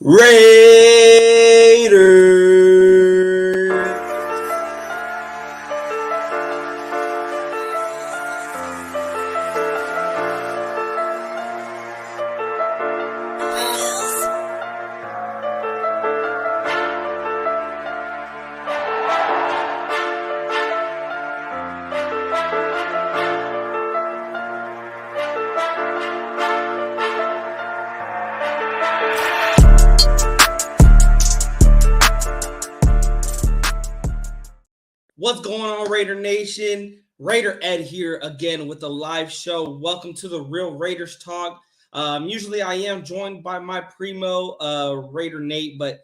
Raiders. What's going on, Raider Nation? Raider Ed here again with a live show. Welcome to the Real Raiders Talk. Usually I am joined by my primo, Raider Nate, but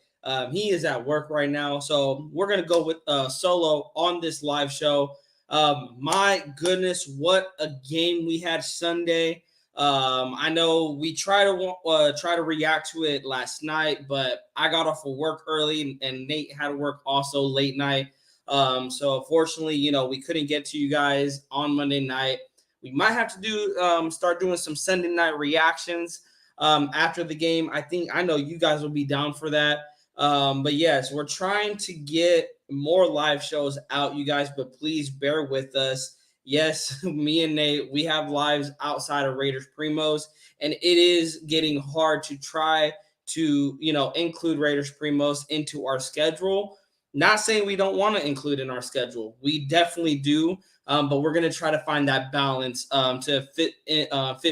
he is at work right now. So we're going to go with solo on this live show. My goodness, what a game we had Sunday. I know we try to react to it last night, but I got off of work early and Nate had to work also late night. So unfortunately, we couldn't get to you guys on Monday night. We might have to start doing some Sunday night reactions after the game. I know you guys will be down for that. But yes, we're trying to get more live shows out, you guys, but please bear with us. Yes, me and Nate, we have lives outside of Raiders Primos, and it is getting hard to try to, include Raiders Primos into our schedule. Not saying we don't want to include in our schedule. We definitely do, but we're going to try to find that balance to fit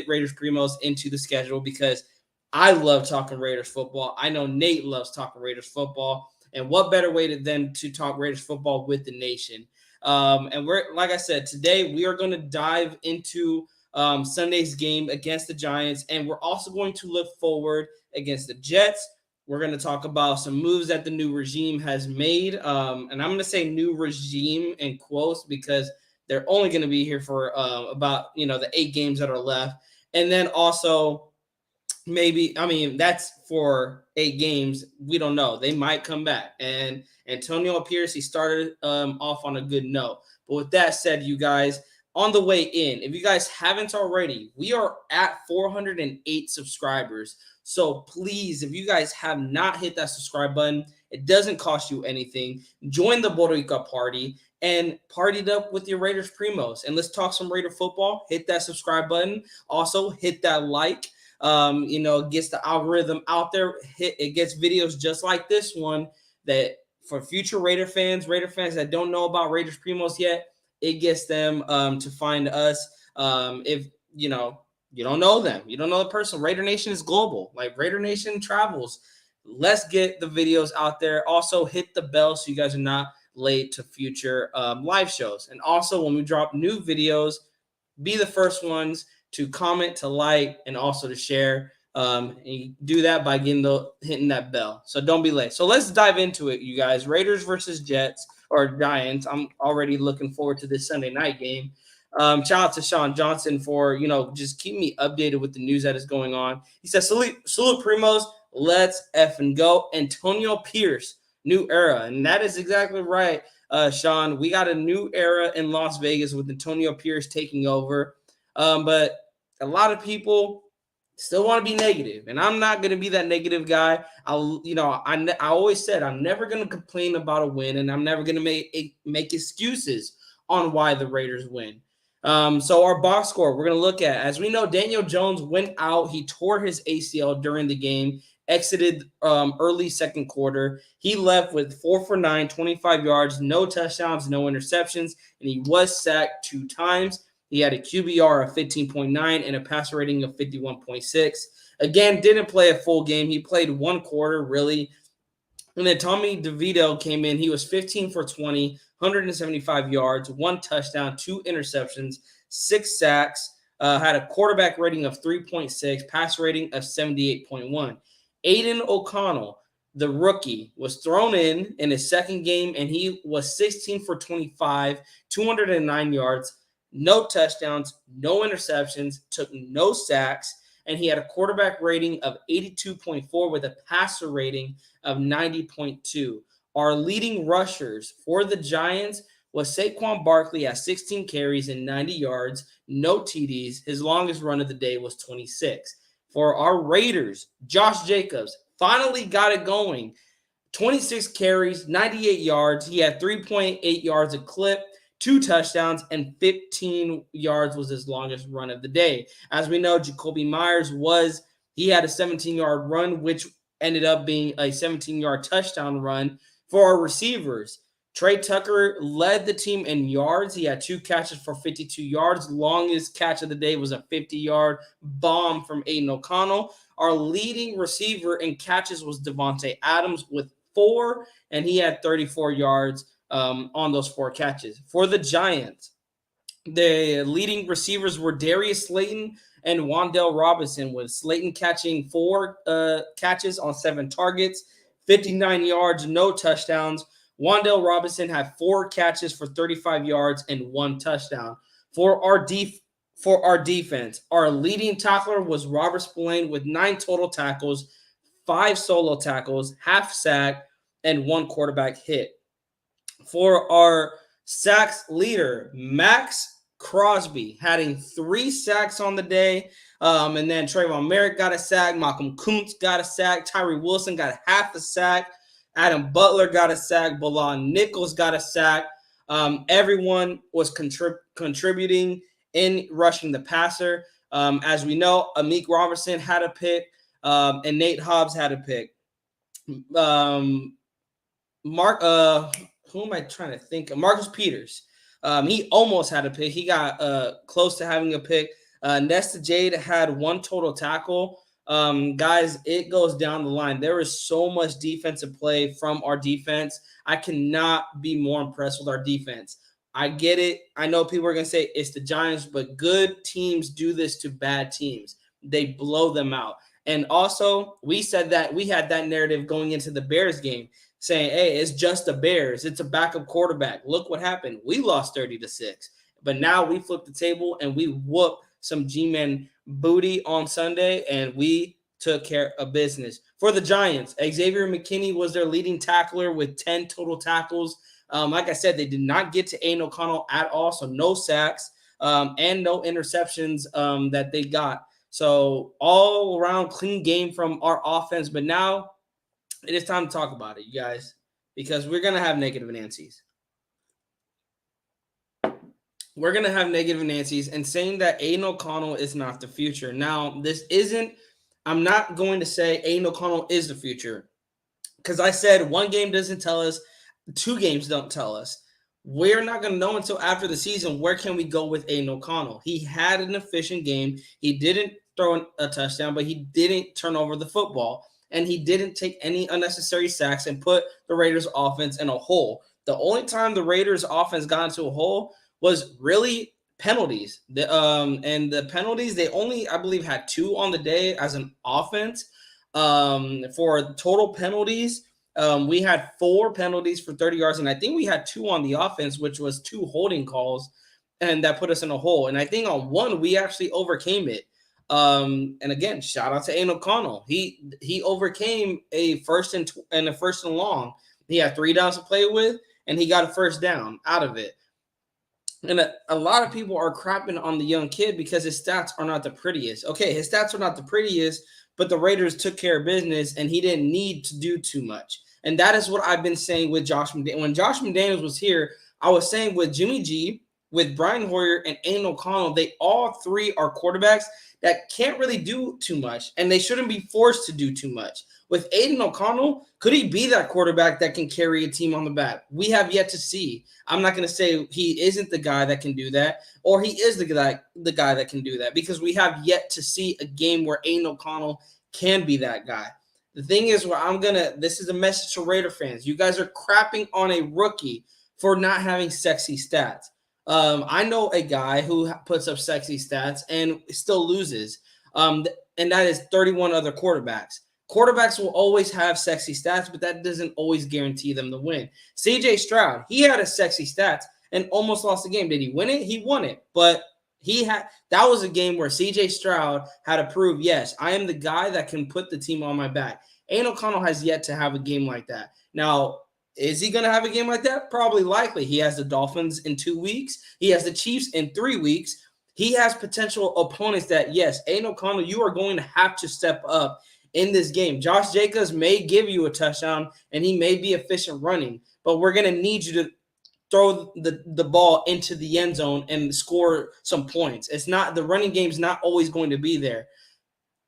Raiders Primos into the schedule because I love talking Raiders football. I know Nate loves talking Raiders football, and what better way than to talk Raiders football with the nation? And we're like I said, today we are going to dive into Sunday's game against the Giants, and we're also going to look forward against the Jets. We're going to talk about some moves that the new regime has made. And I'm going to say new regime in quotes because they're only going to be here for about, the 8 games that are left. And then also that's for 8 games. We don't know. They might come back. And Antonio Pierce, he started off on a good note. But with that said, you guys, on the way in, if you guys haven't already, we are at 408 subscribers. So please, if you guys have not hit that subscribe button, it doesn't cost you anything. Join the Boricua party and partied up with your Raiders Primos. And let's talk some Raider football. Hit that subscribe button. Also, hit that like. It gets the algorithm out there. It gets videos just like this one that for future Raider fans that don't know about Raiders Primos yet, it gets them to find us. If you don't know them, you don't know the person. Raider Nation is global. Like Raider Nation travels. Let's get the videos out there. Also, hit the bell so you guys are not late to future live shows. And also, when we drop new videos, be the first ones to comment, to like, and also to share. And you do that by hitting that bell. So don't be late. So let's dive into it, you guys. Raiders versus Jets or Giants. I'm already looking forward to this Sunday night game. Shout out to Sean Johnson for, just keep me updated with the news that is going on. He says, salute Primos. Let's effing go. Antonio Pierce, new era. And that is exactly right, Sean. We got a new era in Las Vegas with Antonio Pierce taking over. But a lot of people still want to be negative, and I'm not going to be that negative guy. I always said I'm never going to complain about a win, and I'm never going to make excuses on why the Raiders win. So our box score we're going to look at, as we know, Daniel Jones went out. He tore his ACL during the game, exited early second quarter. He left with 4 for 9, 25 yards, no touchdowns, no interceptions, and he was sacked 2 times. He had a QBR of 15.9 and a passer rating of 51.6. Again, didn't play a full game. He played 1 quarter, really. And then Tommy DeVito came in. He was 15 for 20, 175 yards, 1 touchdown, 2 interceptions, 6 sacks, had a quarterback rating of 3.6, pass rating of 78.1. Aiden O'Connell, the rookie, was thrown in his second game, and he was 16 for 25, 209 yards, no touchdowns, no interceptions, took no sacks, and he had a quarterback rating of 82.4 with a passer rating of 90.2. Our leading rushers for the Giants was Saquon Barkley at 16 carries and 90 yards, no TDs. His longest run of the day was 26. For our Raiders, Josh Jacobs, finally got it going. 26 carries, 98 yards. He had 3.8 yards a clip, 2 touchdowns, and 15 yards was his longest run of the day. As we know, Jakobi Meyers he had a 17-yard run, which ended up being a 17-yard touchdown run for our receivers. Trey Tucker led the team in yards. He had 2 catches for 52 yards. Longest catch of the day was a 50-yard bomb from Aiden O'Connell. Our leading receiver in catches was Devontae Adams with 4, and he had 34 yards on those 4 catches. For the Giants, the leading receivers were Darius Slayton and Wan'Dale Robinson, with Slayton catching 4 catches on 7 targets, 59 yards, no touchdowns. Wan'Dale Robinson had 4 catches for 35 yards and 1 touchdown. For our defense, our leading tackler was Robert Spillane with 9 total tackles, 5 solo tackles, half sack, and 1 quarterback hit. For our sacks leader, Max Crosby, having 3 sacks on the day. And then Trayvon Merrick got a sack. Malcolm Kuntz got a sack. Tyree Wilson got half a sack. Adam Butler got a sack. Bilal Nichols got a sack. Everyone was contributing in rushing the passer. As we know, Amik Robertson had a pick, and Nate Hobbs had a pick. Who am I trying to think of? Marcus Peters. He almost had a pick. He got close to having a pick. Nesta Jade had 1 total tackle. Guys, it goes down the line. There is so much defensive play from our defense. I cannot be more impressed with our defense. I get it. I know people are going to say it's the Giants, but good teams do this to bad teams. They blow them out. And also, we said that we had that narrative going into the Bears game, saying, hey, it's just the Bears. It's a backup quarterback. Look what happened. We lost 30-6. But now we flipped the table and we whooped some G-Men booty on Sunday, and we took care of business. For the Giants, Xavier McKinney was their leading tackler with 10 total tackles. Like I said, they did not get to Aiden O'Connell at all, so no sacks and no interceptions that they got. So all around clean game from our offense. But now it is time to talk about it, you guys, because we're going to have negative Nancy's. We're going to have negative Nancy's and saying that Aiden O'Connell is not the future. Now, I'm not going to say Aiden O'Connell is the future, because I said 1 game doesn't tell us, 2 games don't tell us. We're not going to know until after the season where can we go with Aiden O'Connell. He had an efficient game. He didn't throw a touchdown, but he didn't turn over the football, and he didn't take any unnecessary sacks and put the Raiders' offense in a hole. The only time the Raiders' offense got into a hole was really penalties. And the penalties, they only, I believe, had 2 on the day as an offense. For total penalties, we had 4 penalties for 30 yards, and I think we had 2 on the offense, which was 2 holding calls, and that put us in a hole. And I think on 1, we actually overcame it. And again, shout out to Aiden O'Connell. He overcame a first and long. He had 3 downs to play with, and he got a first down out of it. And a lot of people are crapping on the young kid because his stats are not the prettiest. Okay, his stats are not the prettiest, but the Raiders took care of business, and he didn't need to do too much. And that is what I've been saying with Josh McDaniels. When Josh McDaniels was here, I was saying with Jimmy G, with Brian Hoyer, and Aiden O'Connell, they all 3 are quarterbacks that can't really do too much, and they shouldn't be forced to do too much. With Aiden O'Connell, could he be that quarterback that can carry a team on the back? We have yet to see. I'm not going to say he isn't the guy that can do that, or he is the guy that can do that, because we have yet to see a game where Aiden O'Connell can be that guy. The thing is, this is a message to Raider fans. You guys are crapping on a rookie for not having sexy stats. I know a guy who puts up sexy stats and still loses, and that is 31 other quarterbacks. Quarterbacks will always have sexy stats, but that doesn't always guarantee them to win. CJ Stroud, he had a sexy stats and almost lost the game. Did he win it? He won it, but that was a game where CJ Stroud had to prove, yes, I am the guy that can put the team on my back. Aiden O'Connell has yet to have a game like that. Now, is he going to have a game like that? Probably likely. He has the Dolphins in 2 weeks. He has the Chiefs in 3 weeks. He has potential opponents that, yes, Aiden O'Connell, you are going to have to step up in this game. Josh Jacobs may give you a touchdown and he may be efficient running, but we're going to need you to throw the ball into the end zone and score some points. It's not, the running game's not always going to be there.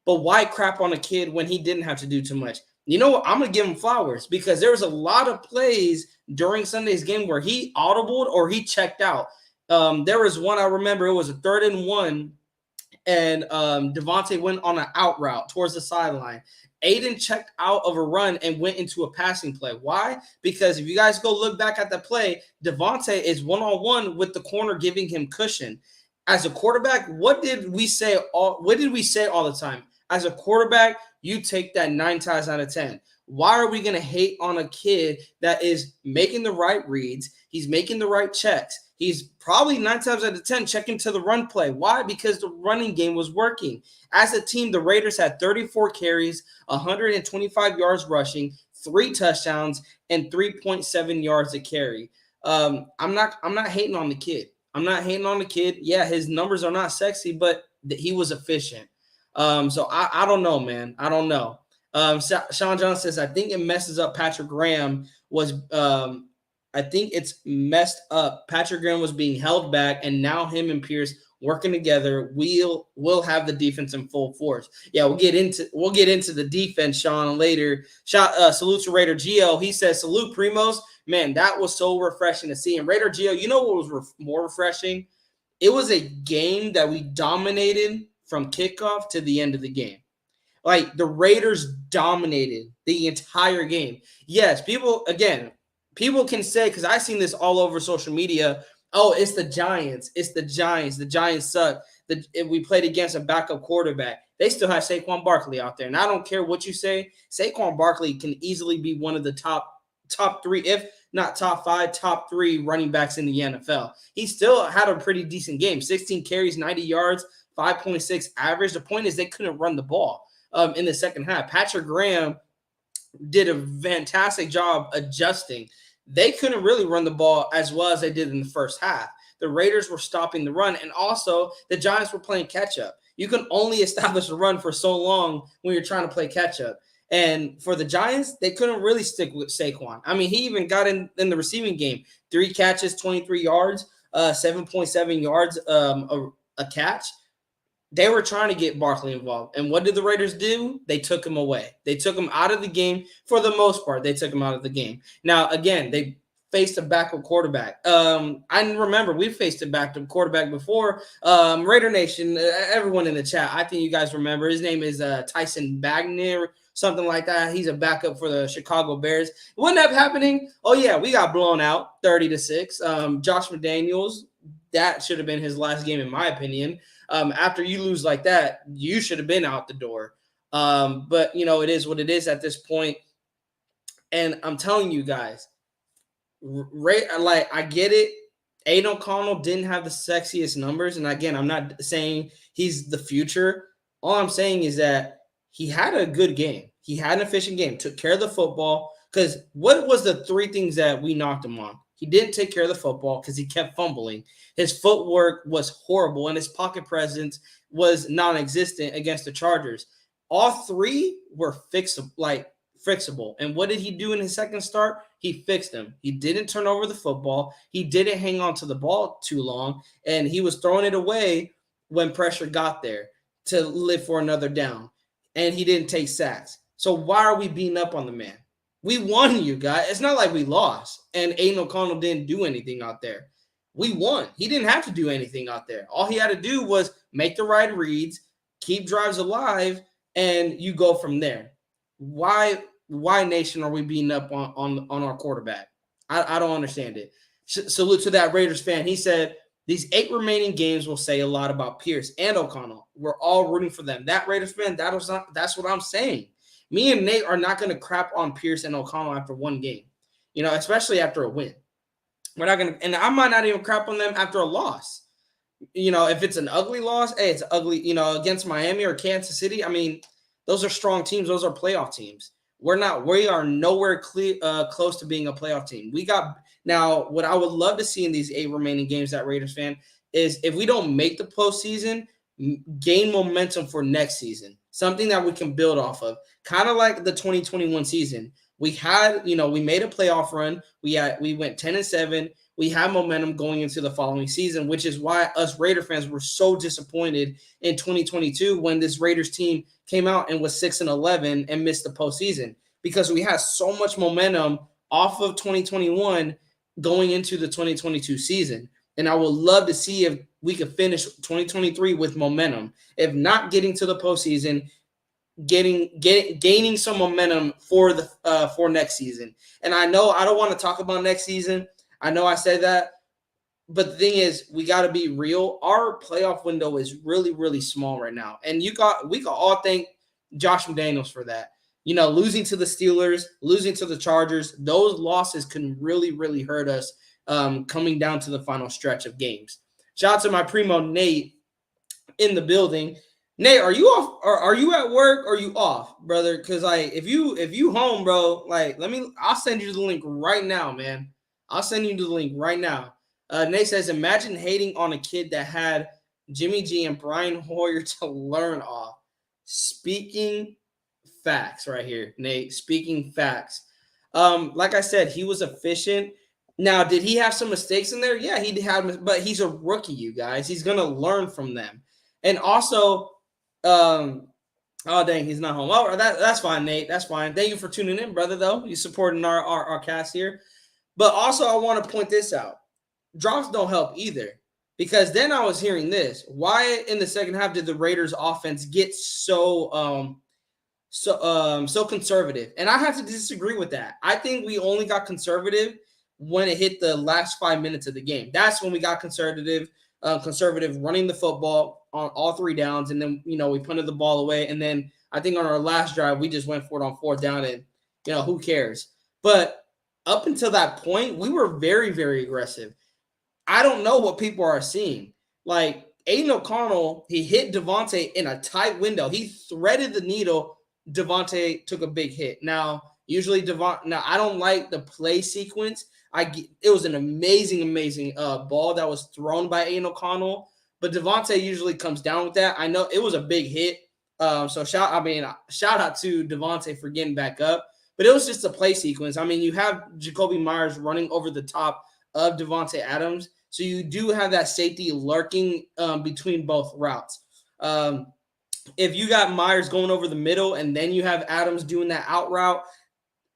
But why crap on a kid when he didn't have to do too much? You know what? I'm going to give him flowers because there was a lot of plays during Sunday's game where he audibled or he checked out. There was one I remember. It was a 3rd and 1, and Devontae went on an out route towards the sideline. Aiden checked out of a run and went into a passing play. Why? Because if you guys go look back at the play, Devontae is one-on-one with the corner giving him cushion. As a quarterback, what did we say all the time? As a quarterback, you take that 9 times out of 10. Why are we going to hate on a kid that is making the right reads? He's making the right checks. He's probably 9 times out of 10 checking to the run play. Why? Because the running game was working. As a team, the Raiders had 34 carries, 125 yards rushing, 3 touchdowns, and 3.7 yards a carry. I'm not hating on the kid. I'm not hating on the kid. Yeah, his numbers are not sexy, but he was efficient. So I don't know, man. I don't know. Sean John says, I think it messes up Patrick Graham I think it's messed up. Patrick Graham was being held back, and now him and Pierce working together, we'll have the defense in full force. Yeah, we'll get into the defense, Sean, later. Salute to Raider Gio. He says, salute Primos. Man, that was so refreshing to see. And Raider Gio, you know what was more refreshing? It was a game that we dominated from kickoff to the end of the game. Like, the Raiders dominated the entire game. Yes, people can say, because I've seen this all over social media, oh, it's the Giants. It's the Giants. The Giants suck. We played against a backup quarterback. They still have Saquon Barkley out there. And I don't care what you say. Saquon Barkley can easily be one of the top 3, if not top 5, top 3 running backs in the NFL. He still had a pretty decent game. 16 carries, 90 yards, 5.6 average. The point is they couldn't run the ball in the second half. Patrick Graham did a fantastic job adjusting. They couldn't really run the ball as well as they did in the first half. The Raiders were stopping the run, and also the Giants were playing catch-up. You can only establish a run for so long when you're trying to play catch-up. And for the Giants, they couldn't really stick with Saquon. I mean, he even got in the receiving game. 3 catches, 23 yards, 7.7 yards a catch. They were trying to get Barkley involved. And what did the Raiders do? They took him away. They took him out of the game. For the most part, they took him out of the game. Now, again, they faced a backup quarterback. I remember we faced a backup quarterback before. Raider Nation, everyone in the chat, I think you guys remember. His name is Tyson Bagner, something like that. He's a backup for the Chicago Bears. What ended up happening? Oh, yeah, we got blown out 30-6. Josh McDaniels, that should have been his last game, in my opinion. After you lose like that, you should have been out the door. But, it is what it is at this point. And I'm telling you guys, I get it. Aiden O'Connell didn't have the sexiest numbers. And again, I'm not saying he's the future. All I'm saying is that he had a good game. He had an efficient game, took care of the football. Because what was the 3 things that we knocked him on? He didn't take care of the football because he kept fumbling. His footwork was horrible, and his pocket presence was non-existent against the Chargers. All 3 were fixable. And what did he do in his second start? He fixed them. He didn't turn over the football. He didn't hang on to the ball too long, and he was throwing it away when pressure got there to live for another down. And he didn't take sacks. So why are we beating up on the man? We won, you guys. It's not like we lost, and Aiden O'Connell didn't do anything out there. We won. He didn't have to do anything out there. All he had to do was make the right reads, keep drives alive, and you go from there. Why nation are we beating up on our quarterback? I don't understand it. Salute to that Raiders fan. He said, these 8 remaining games will say a lot about Pierce and O'Connell. We're all rooting for them. That Raiders fan, that's what I'm saying. Me and Nate are not going to crap on Pierce and O'Connell after one game, especially after a win. We're not going to, and I might not even crap on them after a loss. If it's an ugly loss, hey, it's ugly, against Miami or Kansas City. I mean, those are strong teams. Those are playoff teams. We are nowhere close to being a playoff team. Now, what I would love to see in these 8 remaining games, that Raiders fan, is if we don't make the postseason, gain momentum for next season, something that we can build off of, kind of like the 2021 season. We had, we made a playoff run. We went 10-7. We had momentum going into the following season, which is why us Raider fans were so disappointed in 2022 when this Raiders team came out and was 6-11 and missed the postseason, because we had so much momentum off of 2021 going into the 2022 season. And I would love to see if we could finish 2023 with momentum. If not getting to the postseason, gaining some momentum for next season. And I know I don't want to talk about next season. I know I said that, but the thing is, we got to be real. Our playoff window is really, really small right now, and we can all thank Josh McDaniels for that. Losing to the Steelers, losing to the Chargers, those losses can really, really hurt us coming down to the final stretch of games. Shout out to my primo Nate in the building. Nate, are you off? Or are you at work? Or are you off, brother? Because if you home, bro, I'll send you the link right now, man. I'll send you the link right now. Nate says, imagine hating on a kid that had Jimmy G and Brian Hoyer to learn off. Speaking facts right here, Nate. Speaking facts. Like I said, he was efficient. Now, did he have some mistakes in there? Yeah, he had, but he's a rookie, you guys. He's going to learn from them. And also, oh, dang, he's not home. Oh, that's fine, Nate. That's fine. Thank you for tuning in, brother, though. You supporting our cast here. But also, I want to point this out. Drops don't help either, because then I was hearing this. Why in the second half did the Raiders offense get so conservative? And I have to disagree with that. I think we only got conservative when it hit the last 5 minutes of the game. That's when we got conservative running the football on all three downs. And then, we punted the ball away. And then I think on our last drive, we just went for it on fourth down, and, who cares? But up until that point, we were very, very aggressive. I don't know what people are seeing. Like, Aiden O'Connell, he hit Devontae in a tight window. He threaded the needle. Devontae took a big hit. Now, usually I don't like the play sequence. It was an amazing ball that was thrown by Aiden O'Connell, but Devontae usually comes down with that. I know it was a big hit. So shout out to Devontae for getting back up. But it was just a play sequence. I mean, you have Jakobi Meyers running over the top of Davante Adams. So you do have that safety lurking between both routes. If you got Meyers going over the middle and then you have Adams doing that out route,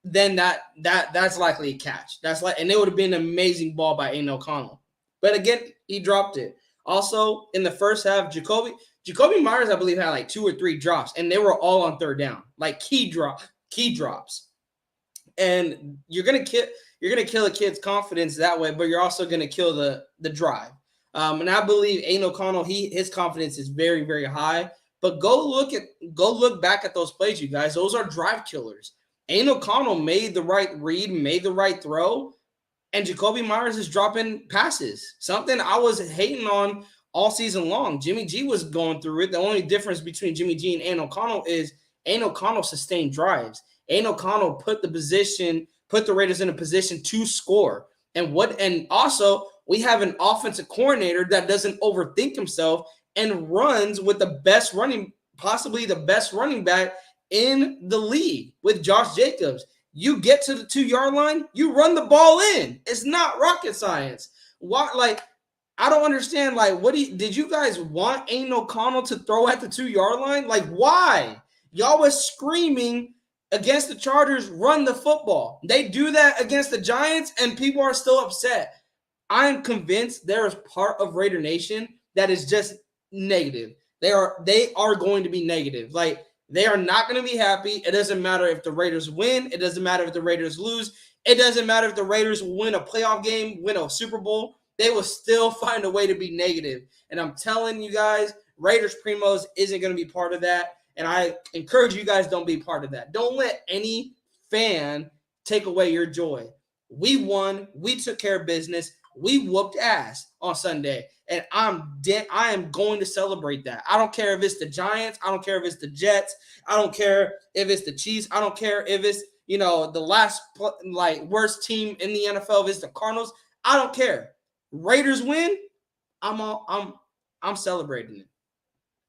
then that's likely a catch. And it would have been an amazing ball by Aiden O'Connell. But again, he dropped it. Also, in the first half, Jakobi Meyers, I believe, had like 2 or 3 drops, and they were all on third down, like key drops. And you're gonna kill a kid's confidence that way, but you're also gonna kill the drive. And I believe Aiden O'Connell, his confidence is very, very high. But go look back at those plays, you guys. Those are drive killers. Aiden O'Connell made the right read, made the right throw, and Jakobi Meyers is dropping passes. Something I was hating on all season long. Jimmy G was going through it. The only difference between Jimmy G and Aiden O'Connell is Aiden O'Connell sustained drives. Aiden O'Connell put the Raiders in a position to score. And also we have an offensive coordinator that doesn't overthink himself and runs with possibly the best running back in the league with Josh Jacobs. You get to the 2-yard line, you run the ball in. It's not rocket science. I don't understand. Did you guys want Aiden O'Connell to throw at the 2-yard line? Why? Y'all was screaming against the Chargers, run the football. They do that against the Giants, and people are still upset. I am convinced there is part of Raider Nation that is just negative. They are going to be negative. They are not going to be happy. It doesn't matter if the Raiders win. It doesn't matter if the Raiders lose. It doesn't matter if the Raiders win a playoff game, win a Super Bowl. They will still find a way to be negative. And I'm telling you guys, Raiders Primos isn't going to be part of that. And I encourage you guys, don't be part of that. Don't let any fan take away your joy. We won. We took care of business. We whooped ass on Sunday. And I am going to celebrate that. I don't care if it's the Giants. I don't care if it's the Jets. I don't care if it's the Chiefs. I don't care if it's, the last worst team in the NFL, if it's the Cardinals. I don't care. Raiders win. I'm celebrating it.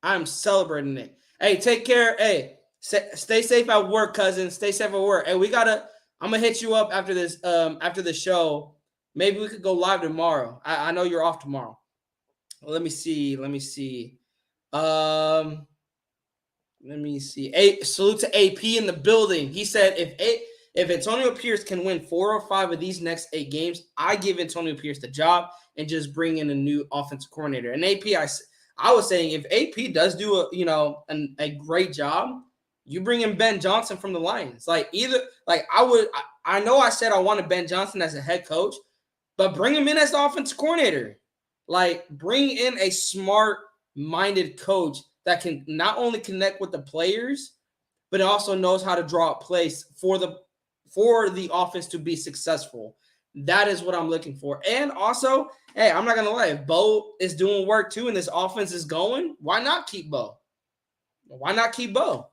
I'm celebrating it. Hey, take care. Hey, stay safe at work, cousin. Stay safe at work. Hey, I'm gonna hit you up after this. After the show, maybe we could go live tomorrow. I know you're off tomorrow. Let me see. Um, Let me see. Salute to AP in the building. He said if Antonio Pierce can win 4 or 5 of these next 8 games, I give Antonio Pierce the job and just bring in a new offensive coordinator. And AP, I was saying if AP does do a great job, you bring in Ben Johnson from the Lions. I know I said I wanted Ben Johnson as a head coach, but bring him in as the offensive coordinator. Like, bring in a smart-minded coach that can not only connect with the players, but also knows how to draw up plays for the offense to be successful. That is what I'm looking for. And also, hey, I'm not gonna lie, if Bo is doing work too and this offense is going, why not keep Bo? Why not keep Bo?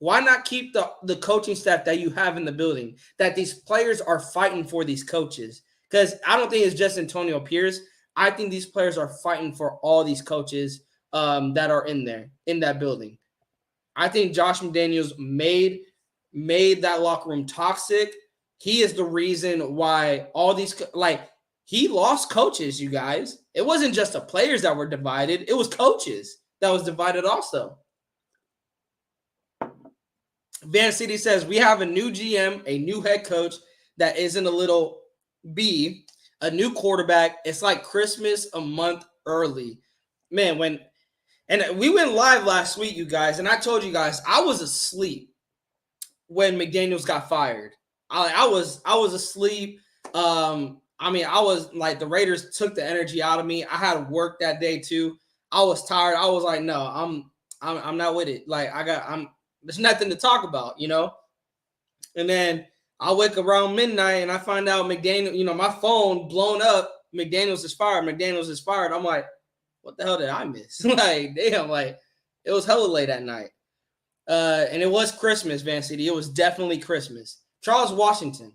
Why not keep the coaching staff that you have in the building? That these players are fighting for these coaches. Because I don't think it's just Antonio Pierce. I think these players are fighting for all these coaches that are in that building. I think Josh McDaniels made that locker room toxic. He is the reason why all these he lost coaches, you guys. It wasn't just the players that were divided. It was coaches that was divided also. Van City says, we have a new GM, a new head coach that isn't a little B, a new quarterback. It's like Christmas a month early. Man, and we went live last week, you guys, and I told you guys I was asleep when McDaniels got fired. I was asleep. I was like, the Raiders took the energy out of me. I had work that day too. I was tired. I was like, no, I'm not with it. Like, there's nothing to talk about, And then I wake around midnight and I find out McDaniel, my phone blown up. McDaniels is fired. I'm like, what the hell did I miss? Like, damn, like, it was hella late at night. And it was Christmas, Van City. It was definitely Christmas. Charles Washington.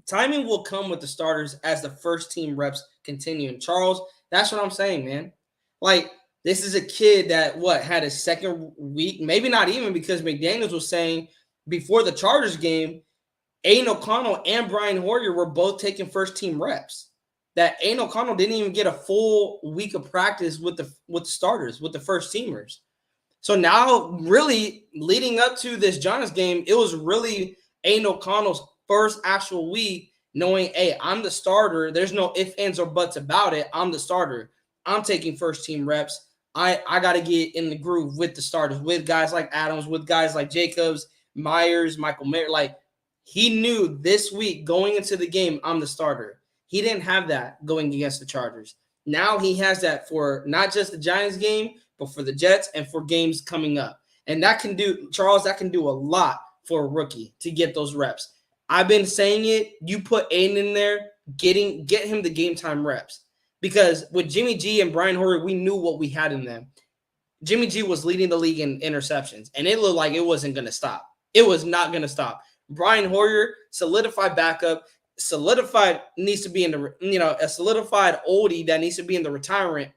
Timing will come with the starters as the first team reps continue. And Charles, that's what I'm saying, man. Like, this is a kid that, had his second week? Maybe not even, because McDaniels was saying before the Chargers game, Aiden O'Connell and Brian Hoyer were both taking first-team reps. That Aiden O'Connell didn't even get a full week of practice with the starters, with the first-teamers. So now, really, leading up to this Giants game, it was really Aiden O'Connell's first actual week knowing, hey, I'm the starter. There's no ifs, ands, or buts about it. I'm the starter. I'm taking first-team reps. I got to get in the groove with the starters, with guys like Adams, with guys like Jacobs, Myers, Michael Mayer. Like, he knew this week going into the game, I'm the starter. He didn't have that going against the Chargers. Now he has that for not just the Giants game, but for the Jets and for games coming up. And that can do a lot for a rookie to get those reps. I've been saying it. You put Aiden in there, get him the game time reps. Because with Jimmy G and Brian Hoyer, we knew what we had in them. Jimmy G was leading the league in interceptions, and it looked like it wasn't going to stop. It was not going to stop. Brian Hoyer, solidified backup, needs to be in a solidified oldie that needs to be in the retirement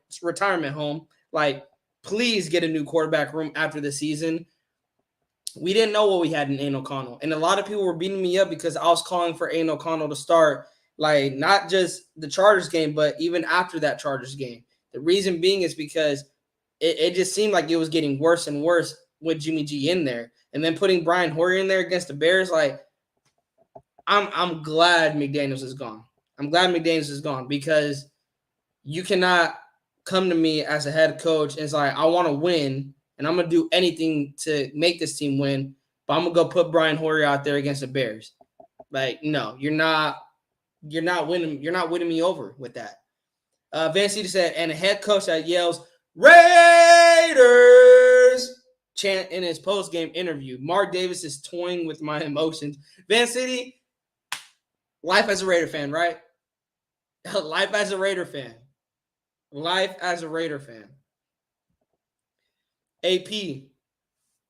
home. Like, please get a new quarterback room after the season. We didn't know what we had in Aiden O'Connell, and a lot of people were beating me up because I was calling for Aiden O'Connell to start. Like, not just the Chargers game, but even after that Chargers game. The reason being is because it just seemed like it was getting worse and worse with Jimmy G in there. And then putting Brian Hoyer in there against the Bears, like, I'm glad McDaniels is gone. I'm glad McDaniels is gone, because you cannot come to me as a head coach and it's like, I want to win and I'm going to do anything to make this team win, but I'm going to go put Brian Hoyer out there against the Bears. Like, no, you're not winning. You're not winning me over with that. Van City said, and a head coach that yells Raiders chant in his post-game interview. Mark Davis is toying with my emotions. Van City, life as a Raider fan, right? Life as a Raider fan. AP,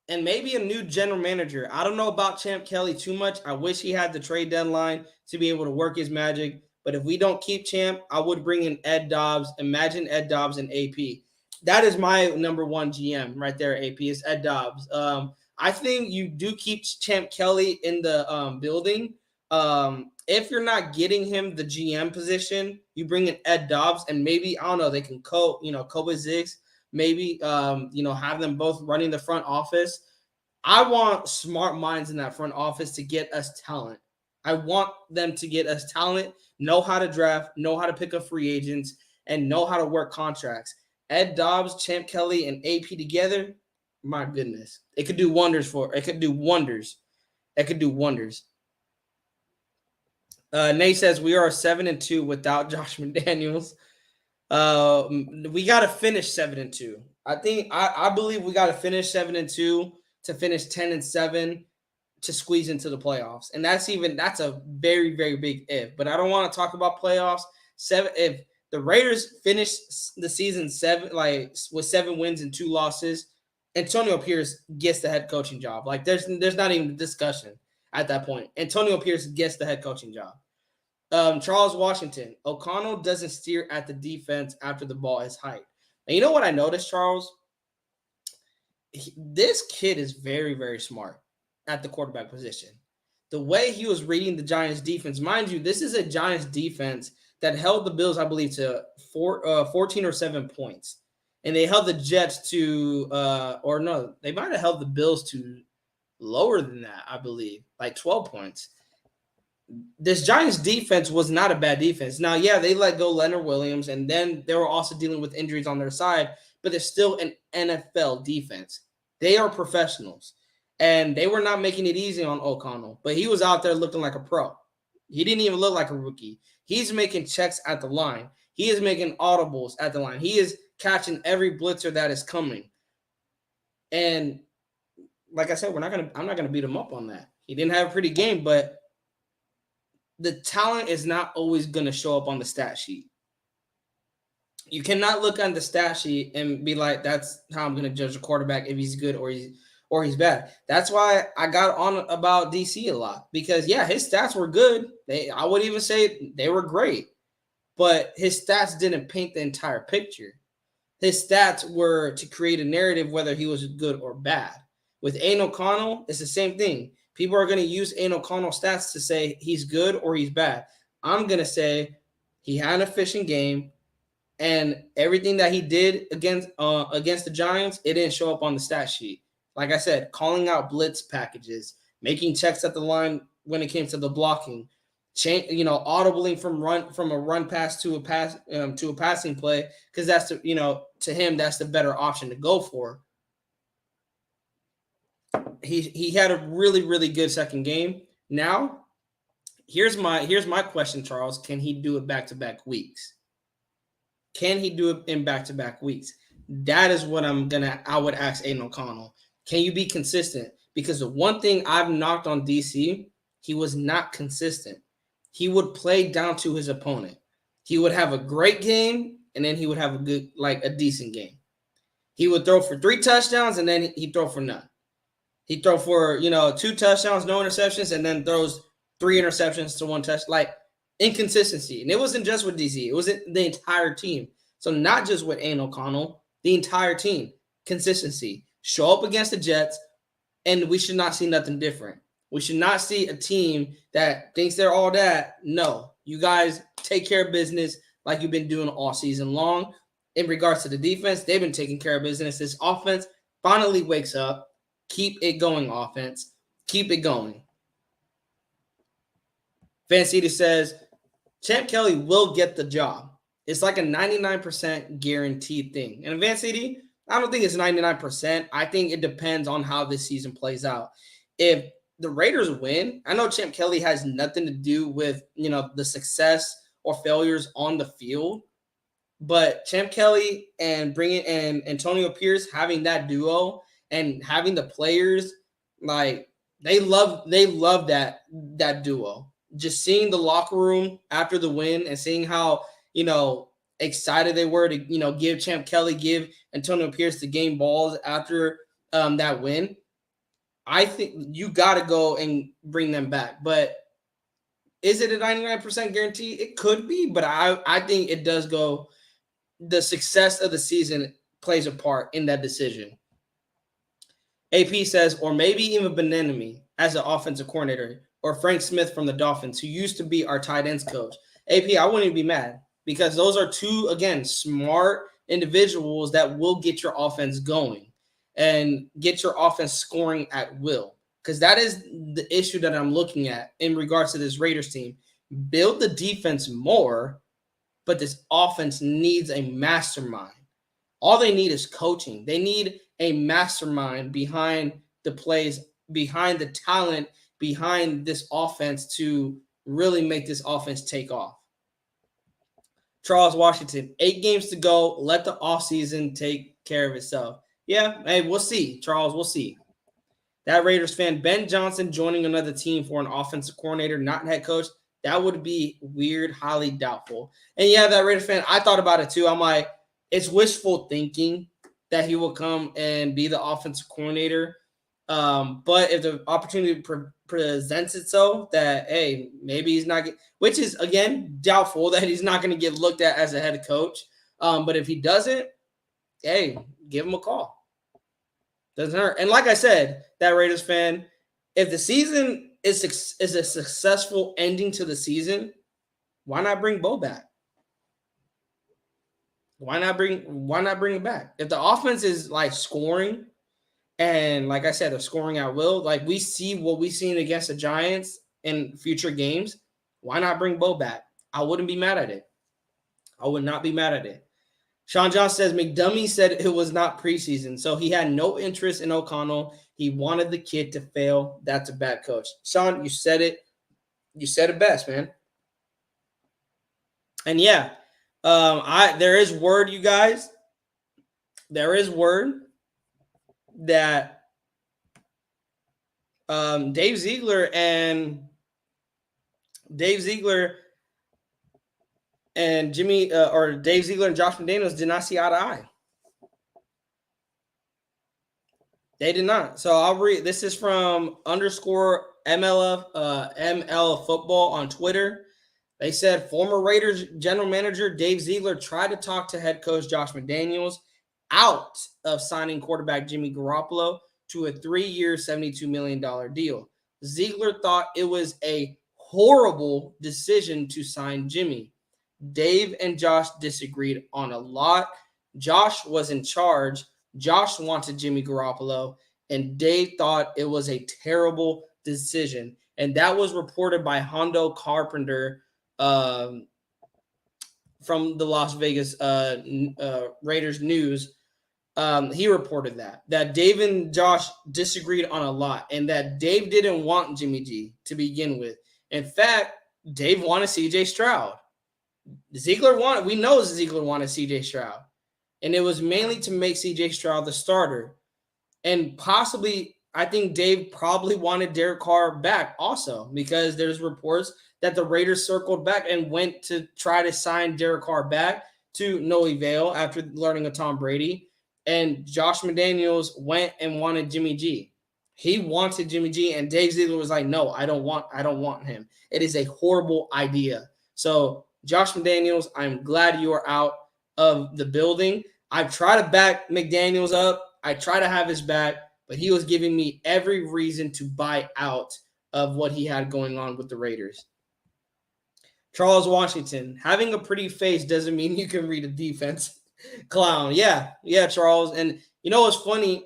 and maybe a new general manager. I don't know about Champ Kelly too much. I wish he had the trade deadline to be able to work his magic. But if we don't keep Champ, I would bring in Ed Dobbs. Imagine Ed Dobbs and AP. that is my number one GM right there, AP, is Ed Dobbs. I think you do keep Champ Kelly in the building. If you're not getting him the GM position, you bring in Ed Dobbs, and maybe, I don't know, they can co-exist, maybe, have them both running the front office. I want smart minds in that front office to get us talent. I want them to get us talent, know how to draft, know how to pick up free agents, and know how to work contracts. Ed Dobbs, Champ Kelly, and AP together, my goodness, it could do wonders It could do wonders. Nate says we are 7-2 without Josh McDaniels. We got to finish 7-2. I believe we got to finish 7-2 to finish 10-7 to squeeze into the playoffs, and that's a very, very big if. But I don't want to talk about playoffs. If the Raiders finish the season with 7 wins and 2 losses, Antonio Pierce gets the head coaching job. Like there's not even a discussion at that point. Antonio Pierce gets the head coaching job. Charles Washington, O'Connell doesn't steer at the defense after the ball is hiked. And you know what I noticed, Charles? This kid is very, very smart at the quarterback position. The way he was reading the Giants defense, mind you, this is a Giants defense that held the Bills, I believe, to 14 or 7 points. And they held the Jets to, they might have held the Bills to lower than that, I believe, like 12 points. This Giants defense was not a bad defense. Now, yeah, they let go Leonard Williams, and then they were also dealing with injuries on their side, but it's still an NFL defense. They are professionals, and they were not making it easy on O'Connell, but he was out there looking like a pro. He didn't even look like a rookie. He's making checks at the line. He is making audibles at the line. He is catching every blitzer that is coming. And like I said, I'm not gonna beat him up on that. He didn't have a pretty game, but the talent is not always going to show up on the stat sheet. You cannot look on the stat sheet and be like, that's how I'm going to judge a quarterback if he's good or he's bad. That's why I got on about DC a lot, because yeah, his stats were good. I would even say they were great, but his stats didn't paint the entire picture. His stats were to create a narrative whether he was good or bad. With Aiden O'Connell, it's the same thing. People are going to use Aiden O'Connell stats to say he's good or he's bad. I'm going to say he had an efficient game, and everything that he did against the Giants, it didn't show up on the stat sheet. Like I said, calling out blitz packages, making checks at the line when it came to the blocking, audibling from a run pass to a passing play, because that's to him that's the better option to go for. He had a really, really good second game. Now, here's my question, Charles. Can he do it back-to-back weeks? Can he do it in back-to-back weeks? That is what I would ask Aiden O'Connell. Can you be consistent? Because the one thing I've knocked on DC, he was not consistent. He would play down to his opponent. He would have a great game, and then he would have a decent game. He would throw for 3 touchdowns, and then he'd throw for none. He'd throw for, 2 touchdowns, no interceptions, and then throws 3 interceptions to 1 touch. Like, inconsistency. And it wasn't just with DC. It was the entire team. So not just with Aiden O'Connell, the entire team. Consistency. Show up against the Jets, and we should not see nothing different. We should not see a team that thinks they're all that. No. You guys take care of business like you've been doing all season long. In regards to the defense, they've been taking care of business. This offense finally wakes up. Keep it going, offense. Keep it going. Van City says, Champ Kelly will get the job. It's like a 99% guaranteed thing. And Van City, I don't think it's 99%. I think it depends on how this season plays out. If the Raiders win, I know Champ Kelly has nothing to do with, the success or failures on the field. But Champ Kelly and bringing in Antonio Pierce, having that duo, and having the players, like, they love that duo. Just seeing the locker room after the win and seeing how, excited they were to, give Champ Kelly, give Antonio Pierce the game balls after that win. I think you got to go and bring them back. But is it a 99% guarantee? It could be, but I think it does go. The success of the season plays a part in that decision. AP says, or maybe even Bieniemy as an offensive coordinator, or Frank Smith from the Dolphins, who used to be our tight ends coach. AP, I wouldn't even be mad because those are two, again, smart individuals that will get your offense going and get your offense scoring at will. Because that is the issue that I'm looking at in regards to this Raiders team. Build the defense more, but this offense needs a mastermind. All they need is coaching. They need a mastermind behind the plays, behind the talent, behind this offense to really make this offense take off. Charles Washington, 8 games to go. Let the offseason take care of itself. Yeah, hey, we'll see, Charles. We'll see. That Raiders fan, Ben Johnson joining another team for an offensive coordinator, not head coach, that would be weird, highly doubtful. And yeah, that Raiders fan, I thought about it too. I'm like, it's wishful thinking that he will come and be the offensive coordinator. But if the opportunity presents itself that, hey, maybe he's not which is, again, doubtful that he's not going to get looked at as a head coach. But if he doesn't, hey, give him a call. Doesn't hurt. And like I said, that Raiders fan, if the season is a successful ending to the season, why not bring Bo back? Why not bring it back? If the offense is like scoring, and like I said, they're scoring at will, like we see what we've seen against the Giants in future games, why not bring Bo back? I wouldn't be mad at it. I would not be mad at it. Sean John says McDummy said it was not preseason, so he had no interest in O'Connell. He wanted the kid to fail. That's a bad coach. Sean, you said it. You said it best, man. And yeah, there is word, you guys. There is word that Dave Ziegler and Dave Ziegler and Josh McDaniels did not see eye to eye. They did not. So I'll read. This is from _ML football on Twitter. They said former Raiders general manager Dave Ziegler tried to talk to head coach Josh McDaniels out of signing quarterback Jimmy Garoppolo to a 3-year, $72 million deal. Ziegler thought it was a horrible decision to sign Jimmy. Dave and Josh disagreed on a lot. Josh was in charge. Josh wanted Jimmy Garoppolo, and Dave thought it was a terrible decision. And that was reported by Hondo Carpenter from the Las Vegas Raiders News. He reported that Dave and Josh disagreed on a lot, and that Dave didn't want Jimmy G to begin with. In fact, Dave wanted C.J. Stroud. We know Ziegler wanted C.J. Stroud, and it was mainly to make C.J. Stroud the starter. And possibly, I think Dave probably wanted Derek Carr back also, because there's reports that the Raiders circled back and went to try to sign Derek Carr back to no avail after learning of Tom Brady. And Josh McDaniels went and wanted Jimmy G. He wanted Jimmy G, and Dave Ziegler was like, no, I don't want him. It is a horrible idea. So Josh McDaniels, I'm glad you are out of the building. I try to back McDaniels up. I try to have his back, but he was giving me every reason to buy out of what he had going on with the Raiders. Charles Washington, having a pretty face doesn't mean you can read a defense. Clown. Yeah, Charles. And you know what's funny?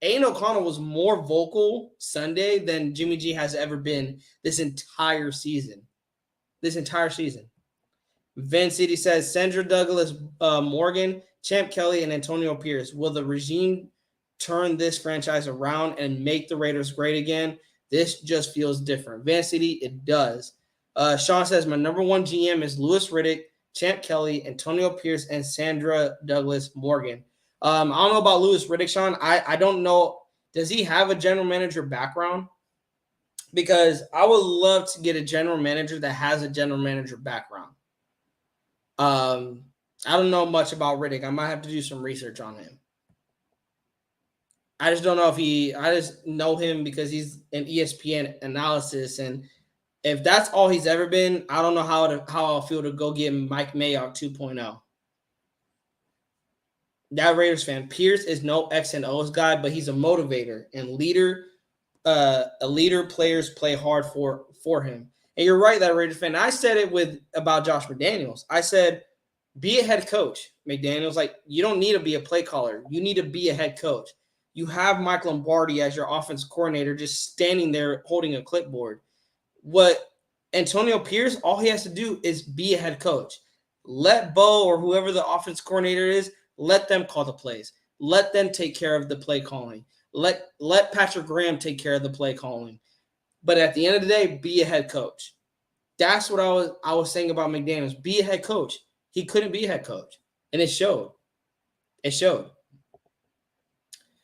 Aiden O'Connell was more vocal Sunday than Jimmy G has ever been this entire season. Van City says, Sandra Douglas Morgan, Champ Kelly, and Antonio Pierce. Will the regime turn this franchise around and make the Raiders great again? This just feels different. Van City, it does. Sean says, my number one GM is Louis Riddick, Champ Kelly, Antonio Pierce, and Sandra Douglas Morgan. I don't know about Louis Riddick, Sean. I don't know. Does he have a general manager background? Because I would love to get a general manager that has a general manager background. I don't know much about Riddick. I might have to do some research on him. I just don't know I just know him because he's an ESPN analysis. And if that's all he's ever been, I don't know how I'll feel to go get Mike Mayock 2.0. that Raiders fan. Pierce is no X and O's guy, but he's a motivator and leader. A leader. Players play hard for him. And you're right, that Raiders fan. I said it about Josh McDaniels. I said, be a head coach. McDaniels, like, you don't need to be a play caller. You need to be a head coach. You have Mike Lombardi as your offensive coordinator just standing there holding a clipboard. What Antonio Pierce, all he has to do is be a head coach. Let Bo or whoever the offense coordinator is, let them call the plays. Let them take care of the play calling. Let Patrick Graham take care of the play calling. But at the end of the day, be a head coach. That's what I was saying about McDaniels. Be a head coach. He couldn't be a head coach, and it showed. It showed.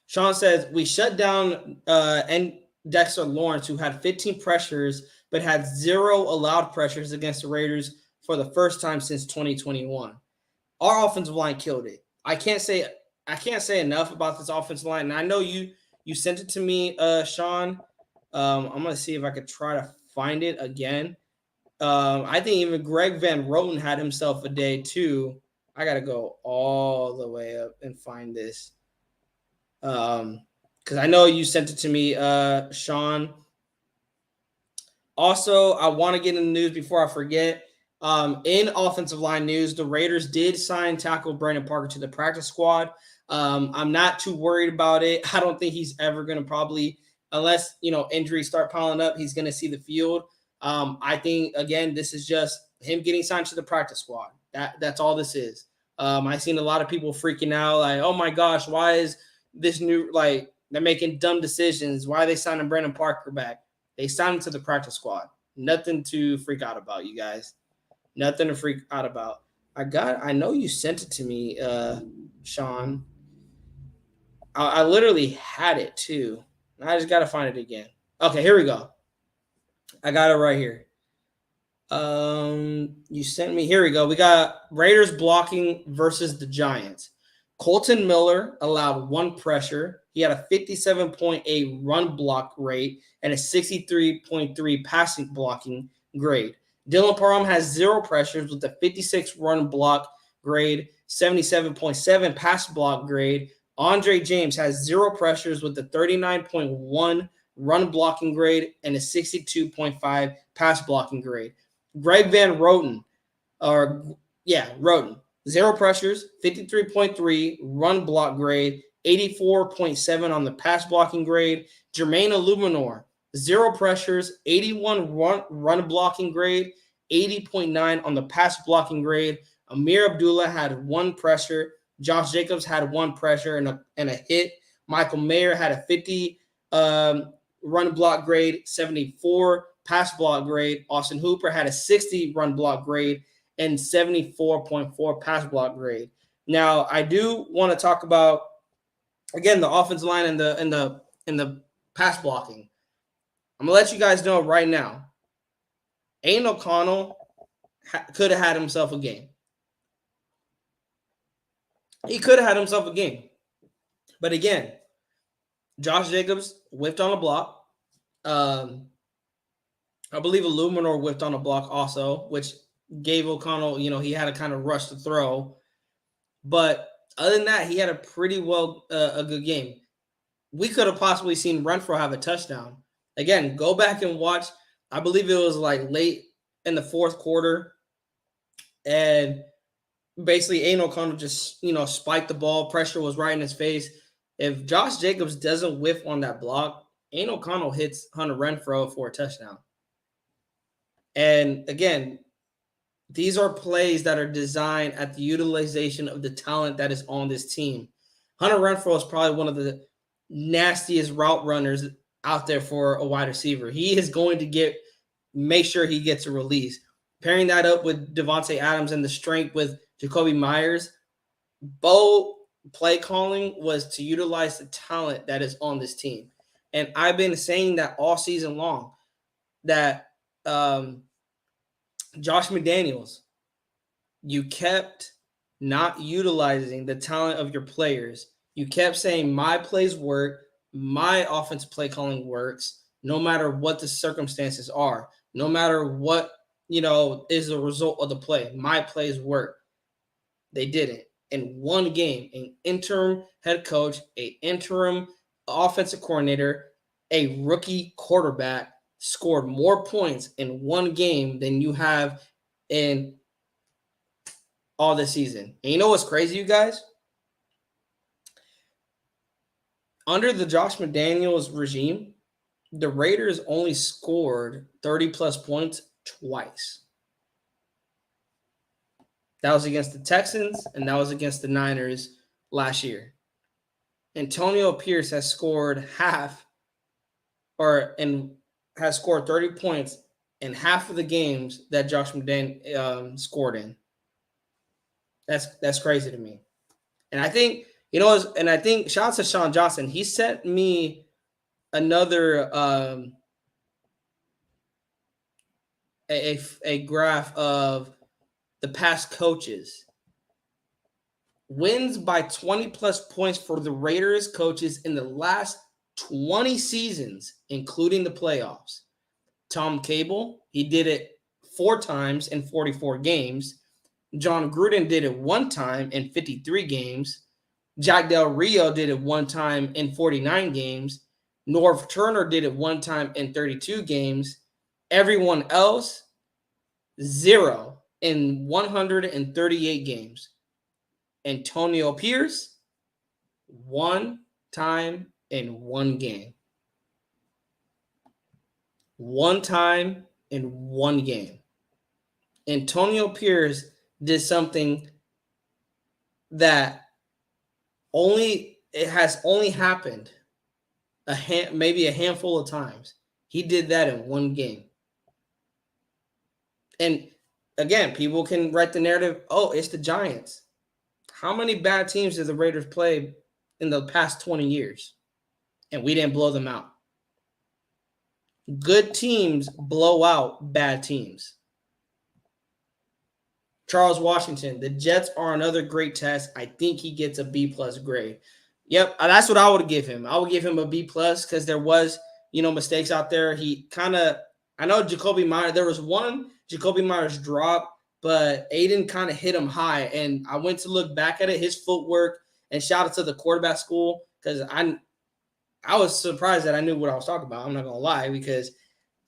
Sean says, we shut down and Dexter Lawrence, who had 15 pressures but had 0 allowed pressures against the Raiders for the first time since 2021. Our offensive line killed it. I can't say enough about this offensive line. And I know you sent it to me, Sean. I'm going to see if I could try to find it again. I think even Greg Van Roten had himself a day too. I got to go all the way up and find this. Because I know you sent it to me, Sean. Also, I want to get in the news before I forget. In offensive line news, the Raiders did sign tackle Brandon Parker to the practice squad. I'm not too worried about it. I don't think he's ever going to probably, unless, injuries start piling up, he's going to see the field. I think, again, this is just him getting signed to the practice squad. That's all this is. I've seen a lot of people freaking out like, oh, my gosh, why is this new, like, they're making dumb decisions. Why are they signing Brandon Parker back? They signed him to the practice squad. Nothing to freak out about, you guys. Nothing to freak out about. I know you sent it to me, Sean. I literally had it too. I just got to find it again. Okay, here we go. I got it right here. You sent me. Here we go. We got Raiders blocking versus the Giants. Colton Miller allowed 1 pressure. He had a 57.8 run block rate and a 63.3 passing blocking grade. Dylan Parham has 0 pressures with a 56 run block grade, 77.7 pass block grade. Andre James has 0 pressures with a 39.1 run blocking grade and a 62.5 pass blocking grade. Greg Van Roten, Roten, 0 pressures, 53.3 run block grade, 84.7 on the pass blocking grade. Jermaine Illuminor, 0 pressures, 81 run blocking grade, 80.9 on the pass blocking grade. Amir Abdullah had 1 pressure. Josh Jacobs had 1 pressure and a hit. Michael Mayer had a 50 run block grade, 74 pass block grade. Austin Hooper had a 60 run block grade and 74.4 pass block grade. Now, I do want to talk about, again, the offensive line and the pass blocking. I'm gonna let you guys know right now. Aiden O'Connell could have had himself a game. He could have had himself a game. But again, Josh Jacobs whiffed on a block. I believe Illuminor whiffed on a block also, which gave O'Connell, he had to kind of rush to throw. But other than that, he had a pretty a good game. We could have possibly seen Renfrow have a touchdown. Again, go back and watch. I believe it was like late in the 4th quarter. And basically, Aiden O'Connell just, spiked the ball. Pressure was right in his face. If Josh Jacobs doesn't whiff on that block, Aiden O'Connell hits Hunter Renfrow for a touchdown. And again, these are plays that are designed at the utilization of the talent that is on this team. Hunter Renfrow is probably one of the nastiest route runners out there for a wide receiver. He is going to make sure he gets a release. Pairing that up with Devontae Adams and the strength with Jacoby Myers, Bo play calling was to utilize the talent that is on this team. And I've been saying that all season long, that Josh McDaniels, you kept not utilizing the talent of your players. You kept saying my plays work, my offense play calling works, no matter what the circumstances are, no matter what, is the result of the play. My plays work. They didn't. in one game. An interim head coach, an interim offensive coordinator, a rookie quarterback scored more points in one game than you have in all this season. And you know what's crazy, you guys? Under the Josh McDaniels regime, the Raiders only scored 30-plus points twice. That was against the Texans, and that was against the Niners last year. Antonio Pierce has scored has scored 30 points in half of the games that Josh McDaniels scored in. That's crazy to me. And I think, shout out to Sean Johnson. He sent me another a graph of the past coaches. Wins by 20-plus points for the Raiders coaches in the last 20 seasons, including the playoffs. Tom Cable, he did it 4 times in 44 games. John Gruden did it 1 time in 53 games. Jack Del Rio did it 1 time in 49 games. Norv Turner did it 1 time in 32 games. Everyone else, 0 in 138 games. Antonio Pierce, 1 time in 1 game. 1 time in 1 game. Antonio Pierce did something that has only happened maybe a handful of times. He did that in 1 game. And again, people can write the narrative, oh, it's the Giants. How many bad teams did the Raiders play in the past 20 years? And we didn't blow them out. Good teams blow out bad teams. Charles Washington, the Jets are another great test. I think he gets a B+ grade. Yep, that's what I would give him. I would give him a B+ because there was, mistakes out there. I know Jakobi Meyers, there was one Jakobi Meyers drop, but Aiden kind of hit him high. And I went to look back at it, his footwork, and shout out to the quarterback school because I was surprised that I knew what I was talking about. I'm not going to lie, because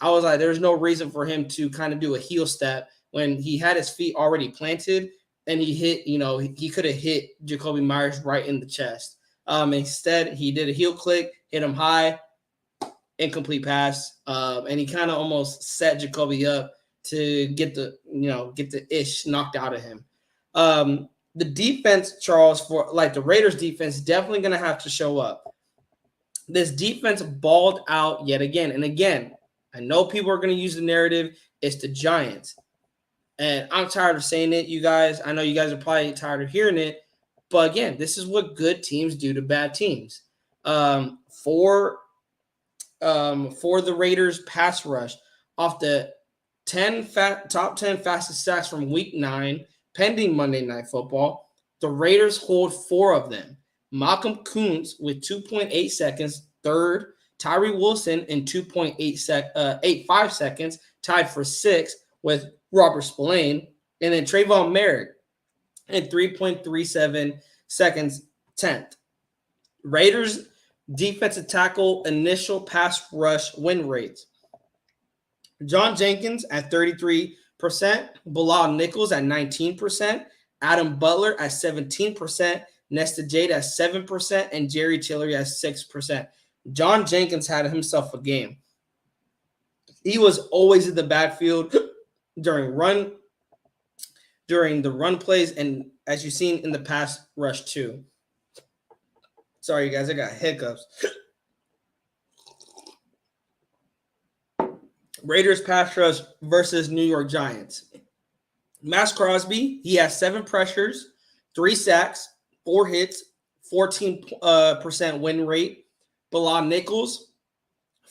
I was like, there's no reason for him to kind of do a heel step when he had his feet already planted and he hit, he could have hit Jakobi Meyers right in the chest. Instead, he did a heel click, hit him high, incomplete pass, and he kind of almost set Jakobi up to get the ish knocked out of him. The defense, Charles, for like the Raiders defense, definitely going to have to show up. This defense balled out yet again. And again, I know people are going to use the narrative, it's the Giants. And I'm tired of saying it, you guys. I know you guys are probably tired of hearing it. But again, this is what good teams do to bad teams. For the Raiders pass rush, off the top 10 fastest sacks from Week 9, pending Monday Night Football, the Raiders hold 4 of them. Malcolm Koonce with 2.8 seconds, third. Tyree Wilson in 2.85 seconds, tied for 6th with Robert Spillane. And then Trayvon Merrick in 3.37 seconds, 10th. Raiders defensive tackle initial pass rush win rates. John Jenkins at 33%, Bilal Nichols at 19%, Adam Butler at 17%, Nesta Jade at 7%, and Jerry Tillery at 6%. John Jenkins had himself a game. He was always in the backfield during the run plays, and as you've seen in the pass rush too. Sorry, you guys, I got hiccups. Raiders pass rush versus New York Giants. Max Crosby, he has 7 pressures, 3 sacks, 4 hits, 14% win rate. Bilal Nichols,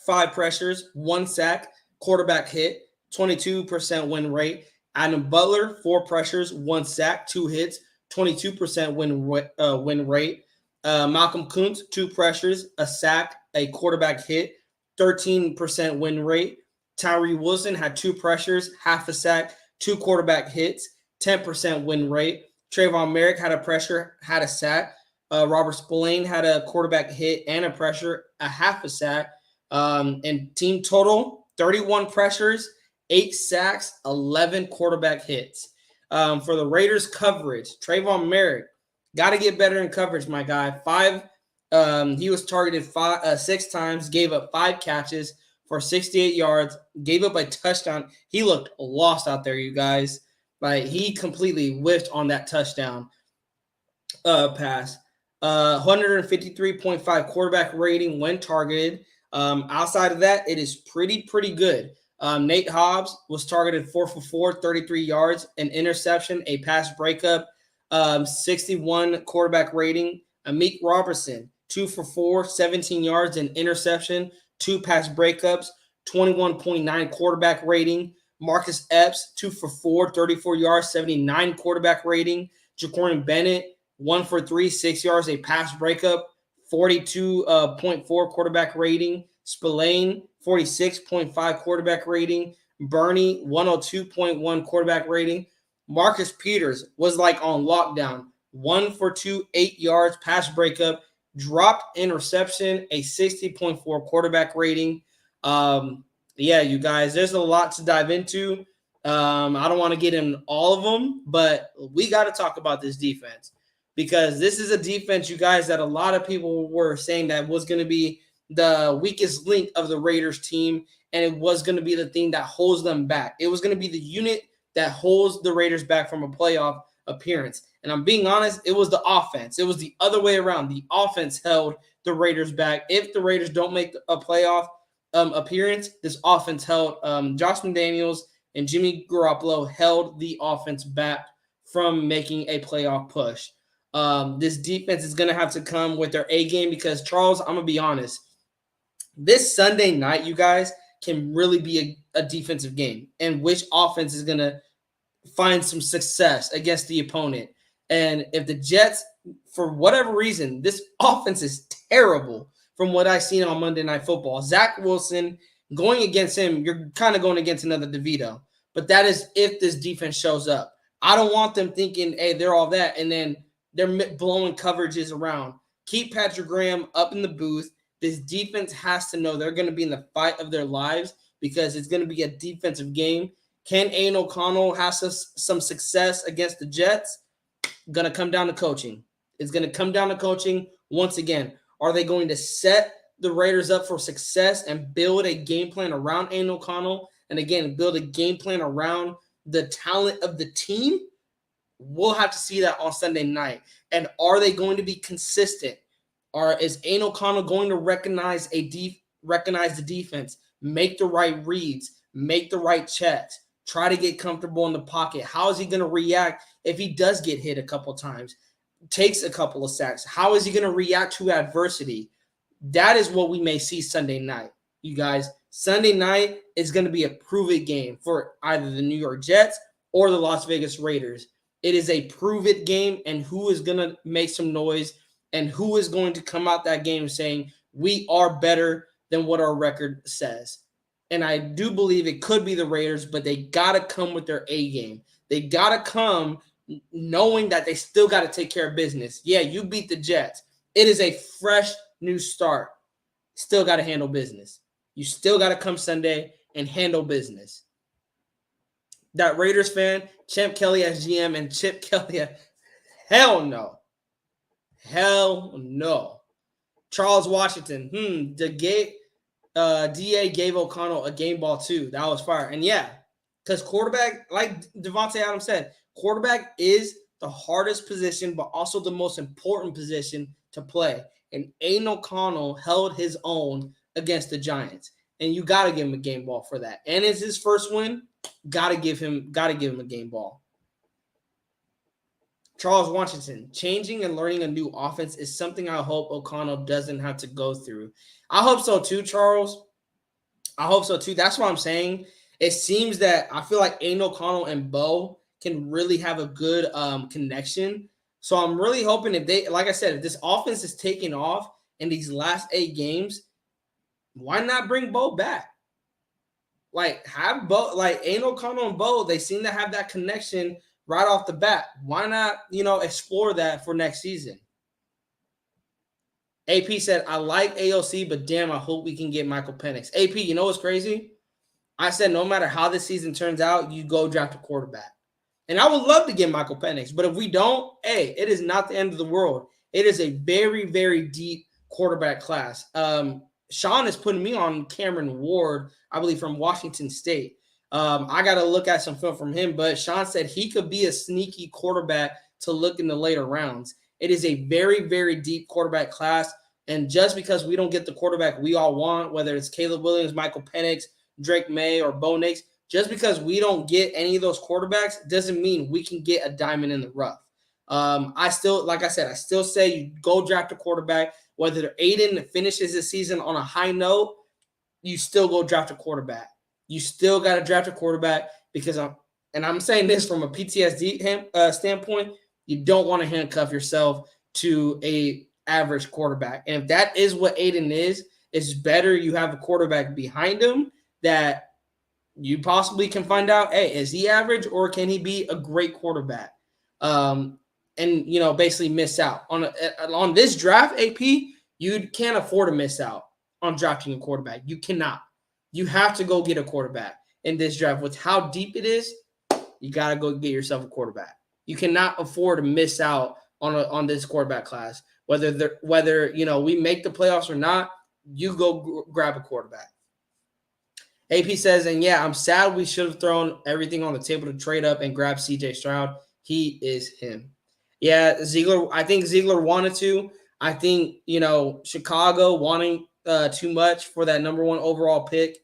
5 pressures, 1 sack, quarterback hit, 22% win rate. Adam Butler, 4 pressures, 1 sack, 2 hits, 22% win rate. Malcolm Koonce, 2 pressures, a sack, a quarterback hit, 13% win rate. Tyree Wilson had 2 pressures, half a sack, 2 quarterback hits, 10% win rate. Trayvon Merrick had a pressure, had a sack. Robert Spillane had a quarterback hit and a pressure, a half a sack. And team total, 31 pressures, 8 sacks, 11 quarterback hits. For the Raiders coverage, Trayvon Merrick, got to get better in coverage, my guy. He was targeted 6 times, gave up 5 catches for 68 yards, gave up a touchdown. He looked lost out there, you guys. Like, he completely whiffed on that touchdown pass. 153.5 quarterback rating when targeted. Outside of that, it is pretty good. Nate Hobbs was targeted 4 for 4, 33 yards, an interception, a pass breakup, 61 quarterback rating. Amik Robertson, 2 for 4, 17 yards, an interception, 2 pass breakups, 21.9 quarterback rating. Marcus Epps, 2 for 4, 34 yards, 79 quarterback rating. Ja'Cory Bennett, 1 for 3, 6 yards, a pass breakup, 42.4 quarterback rating. Spillane, 46.5 quarterback rating. Bernie, 102.1 quarterback rating. Marcus Peters was like on lockdown. 1 for 2, 8 yards, pass breakup, dropped interception, a 60.4 quarterback rating. Yeah, you guys, there's a lot to dive into. I don't want to get in all of them, but we got to talk about this defense because this is a defense, you guys, that a lot of people were saying that was going to be the weakest link of the Raiders team, and it was going to be the thing that holds them back. It was going to be the unit that holds the Raiders back from a playoff appearance. And I'm being honest, it was the offense. It was the other way around. The offense held the Raiders back. If the Raiders don't make a playoff appearance, this offense held Josh McDaniels and Jimmy Garoppolo held the offense back from making a playoff push. This defense is going to have to come with their A game because, Charles, I'm going to be honest, this Sunday night, you guys, can really be a defensive game, and which offense is going to find some success against the opponent. And if the Jets, for whatever reason, this offense is terrible from what I've seen on Monday Night Football. Zach Wilson, going against him, you're kind of going against another DeVito. But that is if this defense shows up. I don't want them thinking, hey, they're all that, and then they're blowing coverages around. Keep Patrick Graham up in the booth. This defense has to know they're going to be in the fight of their lives because it's going to be a defensive game. Can Aiden O'Connell have some success against the Jets? Going to come down to coaching. It's going to come down to coaching once again. Are they going to set the Raiders up for success and build a game plan around Aiden O'Connell? And again, build a game plan around the talent of the team? We'll have to see that on Sunday night. And are they going to be consistent? Is Aiden O'Connell going to recognize the defense, make the right reads, make the right checks, try to get comfortable in the pocket? How is he going to react if he does get hit a couple times, takes a couple of sacks? How is he going to react to adversity? That is what we may see Sunday night, you guys. Sunday night is going to be a prove-it game for either the New York Jets or the Las Vegas Raiders. It is a prove-it game, and who is going to make some noise and who is going to come out that game saying, we are better than what our record says. And I do believe it could be the Raiders, but they got to come with their A game. They got to come knowing that they still got to take care of business. Yeah, you beat the Jets. It is a fresh new start. Still got to handle business. You still got to come Sunday and handle business. That Raiders fan, Champ Kelly as GM and Chip Kelly, hell no. Hell no. Charles Washington, DA gave O'Connell a game ball too. That was fire. And yeah, because quarterback, like Devontae Adams said, quarterback is the hardest position, but also the most important position to play. And Aiden O'Connell held his own against the Giants. And you got to give him a game ball for that. And it's his first win. Got to give him a game ball. Charles Washington, changing and learning a new offense is something I hope O'Connell doesn't have to go through. I hope so too, Charles. I hope so too. That's what I'm saying. It seems that I feel like Aiden O'Connell and Bo can really have a good connection. So I'm really hoping if they, like I said, if this offense is taking off in these last 8 games, why not bring Bo back? Like, have Bo, like Aiden O'Connell and Bo, they seem to have that connection right off the bat. Why not, explore that for next season? AP said, I like AOC, but damn, I hope we can get Michael Penix. AP, you know what's crazy? I said no matter how this season turns out, you go draft a quarterback. And I would love to get Michael Penix, but if we don't, hey, it is not the end of the world. It is a very, very deep quarterback class. Sean is putting me on Cameron Ward, I believe, from Washington State. I got to look at some film from him, but Sean said he could be a sneaky quarterback to look in the later rounds. It is a very, very deep quarterback class. And just because we don't get the quarterback we all want, whether it's Caleb Williams, Michael Penix, Drake May, or Bo Nix, just because we don't get any of those quarterbacks doesn't mean we can get a diamond in the rough. I still say you go draft a quarterback. Whether Aiden finishes the season on a high note, you still go draft a quarterback. You still got to draft a quarterback because I'm saying this from a PTSD standpoint, you don't want to handcuff yourself to a average quarterback. And if that is what Aiden is, it's better you have a quarterback behind him that you possibly can find out, hey, is he average or can he be a great quarterback? And basically miss out on this draft. AP, you can't afford to miss out on drafting a quarterback. You cannot. You have to go get a quarterback in this draft. With how deep it is, you got to go get yourself a quarterback. You cannot afford to miss out on this quarterback class. Whether we make the playoffs or not, you go grab a quarterback. AP says, and yeah, I'm sad we should have thrown everything on the table to trade up and grab CJ Stroud. He is him. Yeah, Ziegler. I think Ziegler wanted to. I think, Chicago wanting too much for that number 1 overall pick.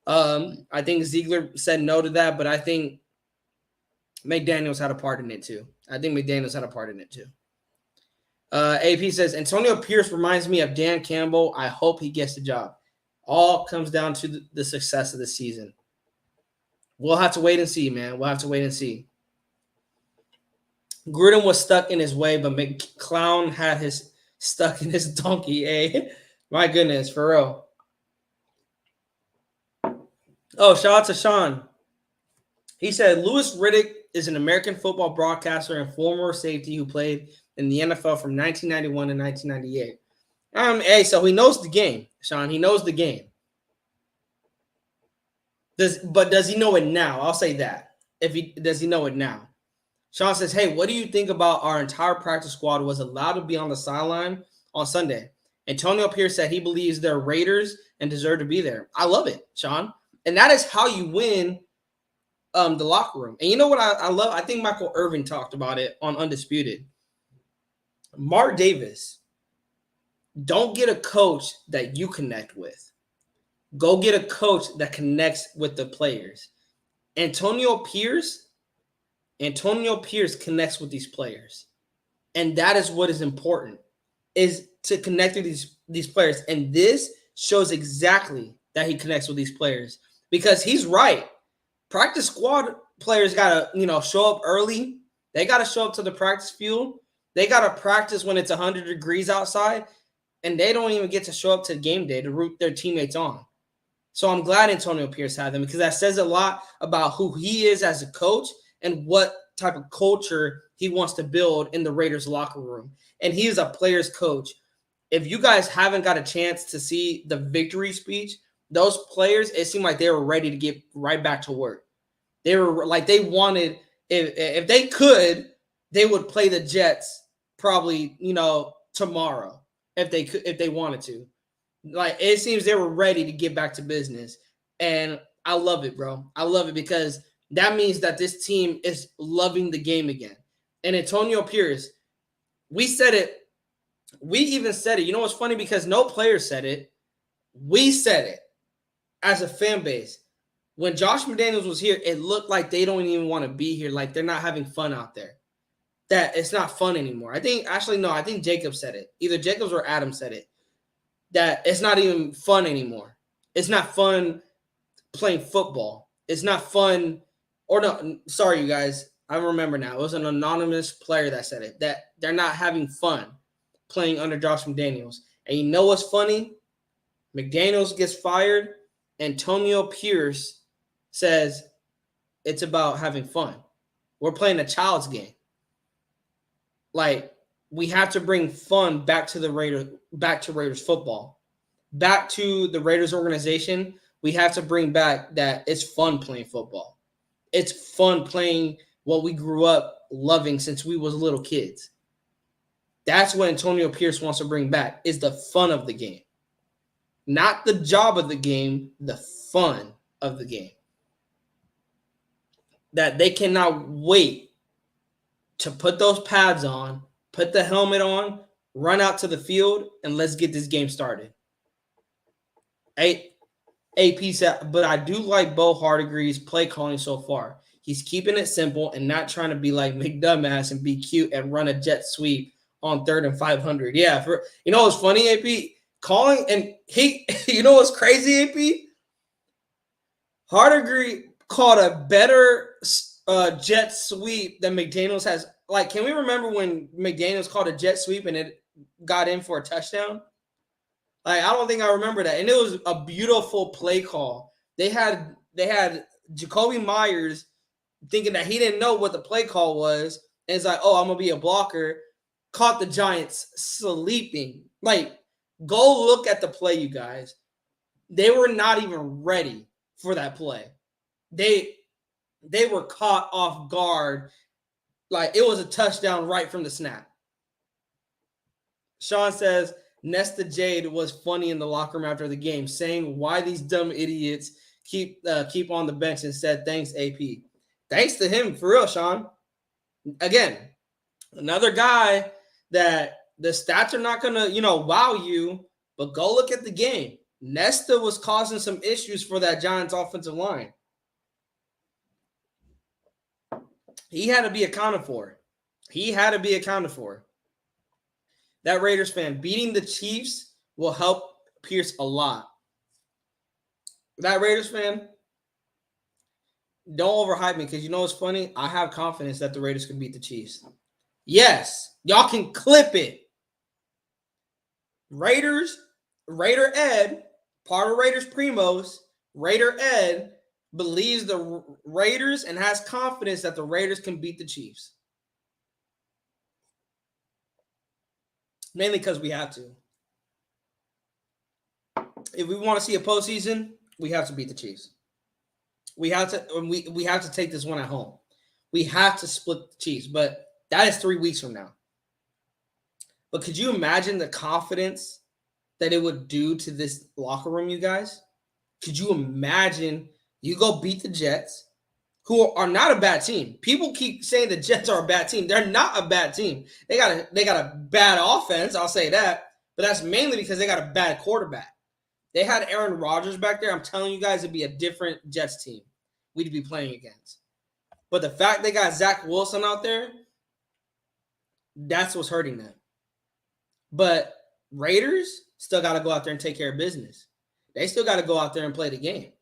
I think Ziegler said no to that, but I think McDaniels had a part in it too. AP says, Antonio Pierce reminds me of Dan Campbell. I hope he gets the job. All comes down to the success of the season. We'll have to wait and see, man. We'll have to wait and see. Gruden was stuck in his way, but McClown had his stuck in his donkey, eh? My goodness, for real. Oh, shout out to Sean. He said, Louis Riddick is an American football broadcaster and former safety who played in the NFL from 1991 to 1998. Hey, so he knows the game, Sean. He knows the game. Does he know it now? I'll say that. Does he know it now? Sean says, hey, what do you think about our entire practice squad was allowed to be on the sideline on Sunday? Antonio Pierce said he believes they're Raiders and deserve to be there. I love it, Sean. And that is how you win the locker room. And you know what I love? I think Michael Irvin talked about it on Undisputed. Mark Davis, don't get a coach that you connect with. Go get a coach that connects with the players. Antonio Pierce connects with these players. And that is what is important, is to connect with these players. And this shows exactly that he connects with these players because he's right. Practice squad players got to, show up early. They got to show up to the practice field. They got to practice when it's 100 degrees outside, and they don't even get to show up to game day to root their teammates on. So I'm glad Antonio Pierce had them because that says a lot about who he is as a coach and what type of culture he wants to build in the Raiders locker room. And he is a player's coach. If you guys haven't got a chance to see the victory speech, those players, it seemed like they were ready to get right back to work. They were like, they wanted, if they could, they would play the Jets probably, tomorrow if they wanted to. Like, it seems they were ready to get back to business. And I love it, bro. I love it because that means that this team is loving the game again. And Antonio Pierce, we said it. We even said it. You know what's funny? Because no player said it. We said it as a fan base. When Josh McDaniels was here, it looked like they don't even want to be here. Like they're not having fun out there. That it's not fun anymore. I think Jacob said it. Either Jacobs or Adam said it. That it's not even fun anymore. It's not fun playing football. It's not fun. Or no, sorry, you guys. I remember now. It was an anonymous player that said it. That they're not having fun playing under Josh McDaniels. And you know what's funny? McDaniels gets fired. Antonio Pierce says it's about having fun. We're playing a child's game. Like, we have to bring fun back to Raiders football, back to the Raiders organization. We have to bring back that it's fun playing football. It's fun playing what we grew up loving since we was little kids. That's what Antonio Pierce wants to bring back, is the fun of the game. Not the job of the game, the fun of the game. That they cannot wait to put those pads on, put the helmet on, run out to the field, and let's get this game started. AP said, but I do like Bo Hardigree's play calling so far. He's keeping it simple and not trying to be like McDumbass and be cute and run a jet sweep on 3rd and 500. Yeah, what's funny, AP? Calling, and you know what's crazy, AP? Hardigree caught a better jet sweep than McDaniels has. Like, can we remember when McDaniels called a jet sweep and it got in for a touchdown? Like, I don't think I remember that. And it was a beautiful play call. They had Jacoby Myers thinking that he didn't know what the play call was. And it's like, oh, I'm going to be a blocker. Caught the Giants sleeping. Like, go look at the play, you guys. They were not even ready for that play. They were caught off guard. Like, it was a touchdown right from the snap. Sean says, Nesta Jade was funny in the locker room after the game, saying why these dumb idiots keep on the bench, and said, thanks, AP. Thanks to him, for real, Sean. Again, another guy that the stats are not going to, wow you, but go look at the game. Nesta was causing some issues for that Giants offensive line. He had to be accounted for. That Raiders fan, beating the Chiefs will help Pierce a lot. That Raiders fan, don't overhype me, because you know what's funny? I have confidence that the Raiders can beat the Chiefs. Yes, y'all can clip it. Raider Ed, part of Raiders Primos, Raider Ed believes the Raiders and has confidence that the Raiders can beat the Chiefs. Mainly because we have to. If we want to see a postseason, we have to beat the Chiefs. We have to take this one at home. We have to split the Chiefs, but that is 3 weeks from now. But could you imagine the confidence that it would do to this locker room, you guys? Could you imagine you go beat the Jets, who are not a bad team? People keep saying the Jets are a bad team. They're not a bad team. They got a bad offense, I'll say that. But that's mainly because they got a bad quarterback. They had Aaron Rodgers back there. I'm telling you guys, it'd be a different Jets team we'd be playing against. But the fact they got Zach Wilson out there, that's what's hurting them. But Raiders still got to go out there and take care of business. They still got to go out there and play the game.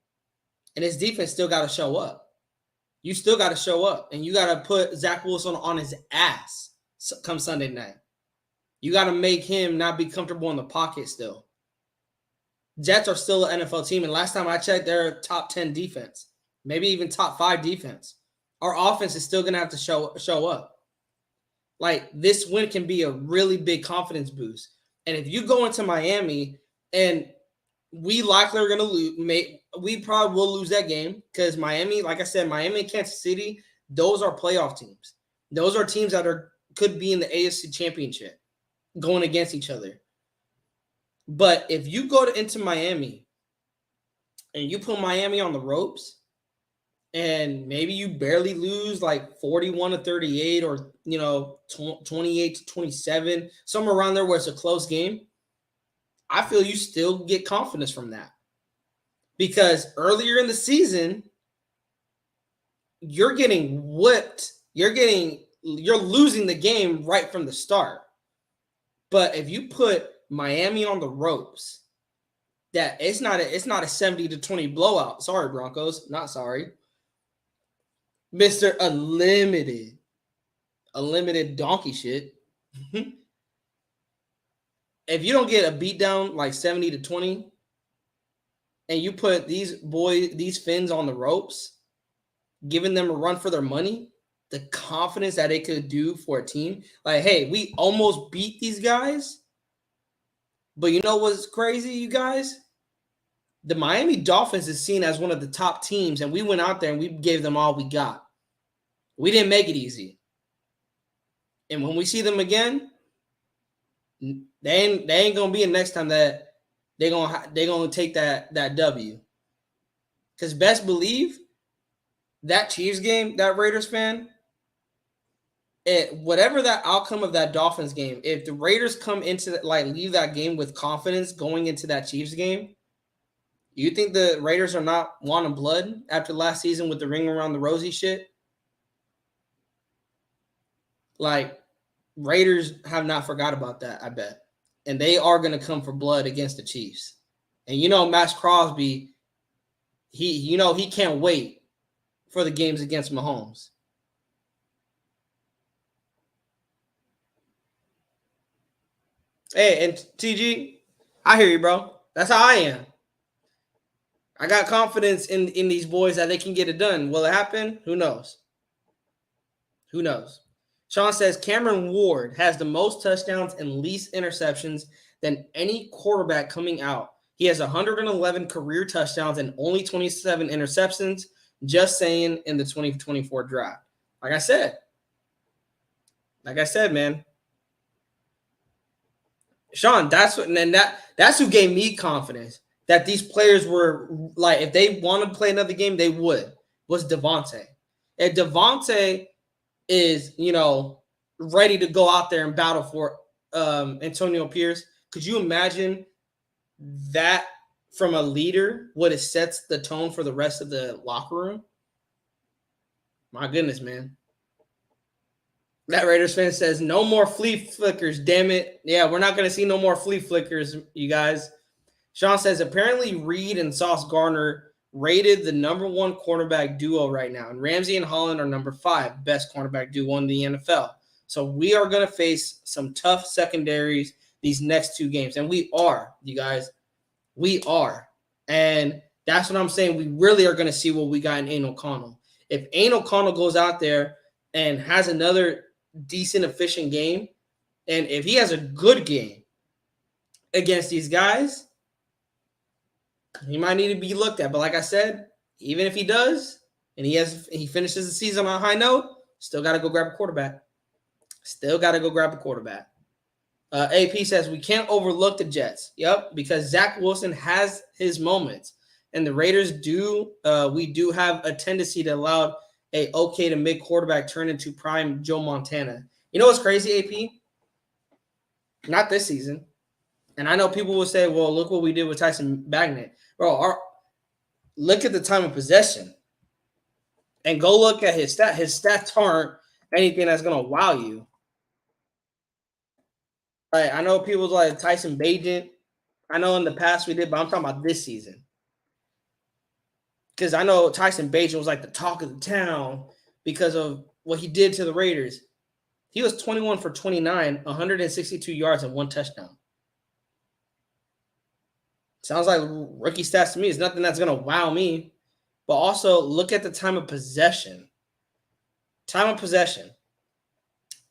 And his defense still got to show up. You still got to show up. And you got to put Zach Wilson on his ass come Sunday night. You got to make him not be comfortable in the pocket still. Jets are still an NFL team. And last time I checked, they're a top 10 defense. Maybe even top 5 defense. Our offense is still going to have to show up. Like, this win can be a really big confidence boost. And if you go into Miami, and we likely are going to lose, we probably will lose that game, because Miami, like I said, Miami and Kansas City, those are playoff teams. Those are teams that could be in the AFC Championship going against each other. But if you go into Miami and you put Miami on the ropes, and maybe you barely lose like 41-38 or 28-27, somewhere around there where it's a close game, I feel you still get confidence from that. Because earlier in the season, you're getting whipped. You're losing the game right from the start. But if you put Miami on the ropes, that it's not a 70-20 blowout. Sorry, Broncos. Not sorry. Mr. Unlimited donkey shit. If you don't get a beatdown like 70-20, and you put these Finns on the ropes, giving them a run for their money, the confidence that it could do for a team. Like, hey, we almost beat these guys. But you know what's crazy, you guys? The Miami Dolphins is seen as one of the top teams, and we went out there and we gave them all we got. We didn't make it easy. And when we see them again, they ain't gonna be the next time that they're gonna take that W. Because best believe that Chiefs game, that Raiders fan, whatever that outcome of that Dolphins game, if the Raiders come into leave that game with confidence going into that Chiefs game, you think the Raiders are not wanting blood after last season with the ring around the rosy shit? Like, Raiders have not forgot about that, I bet. And they are going to come for blood against the Chiefs. And you know, Max Crosby, he can't wait for the games against Mahomes. Hey, and TG, I hear you, bro. That's how I am. I got confidence in these boys that they can get it done. Will it happen? Who knows? Who knows? Sean says Cameron Ward has the most touchdowns and least interceptions than any quarterback coming out. He has 111 career touchdowns and only 27 interceptions. Just saying, in the 2024 draft. Like I said, man. Sean, that's who gave me confidence that these players were like, if they want to play another game, they would. Was Devontae. If Devontae is, ready to go out there and battle for Antonio Pierce, could you imagine that from a leader, what it sets the tone for the rest of the locker room? My goodness, man. That Raiders fan says, no more flea flickers, damn it. Yeah, we're not going to see no more flea flickers, you guys. Sean says, apparently Reed and Sauce Gardner rated the number one cornerback duo right now. And Ramsey and Holland are number 5 best cornerback duo in the NFL. So we are going to face some tough secondaries these next 2 games. And we are, you guys. We are. And that's what I'm saying. We really are going to see what we got in Aiden O'Connell. If Aiden O'Connell goes out there and has another decent, efficient game, and if he has a good game against these guys, he might need to be looked at. But like I said, even if he does, and he finishes the season on a high note, still got to go grab a quarterback. AP says we can't overlook the Jets. Yep, because Zach Wilson has his moments, and the Raiders we do have a tendency to allow a okay to mid quarterback turn into prime Joe Montana. You know what's crazy, AP? Not this season. And I know people will say, well, look what we did with Tyson Bagnet. Bro, look at the time of possession. And go look at his stats. His stats aren't anything that's going to wow you. Like, I know people like Tyson Bagent. I know in the past we did, but I'm talking about this season. Because I know Tyson Bagent was like the talk of the town because of what he did to the Raiders. He was 21 for 29, 162 yards, and 1 touchdown. Sounds like rookie stats to me. It's nothing that's going to wow me. But also, look at the time of possession.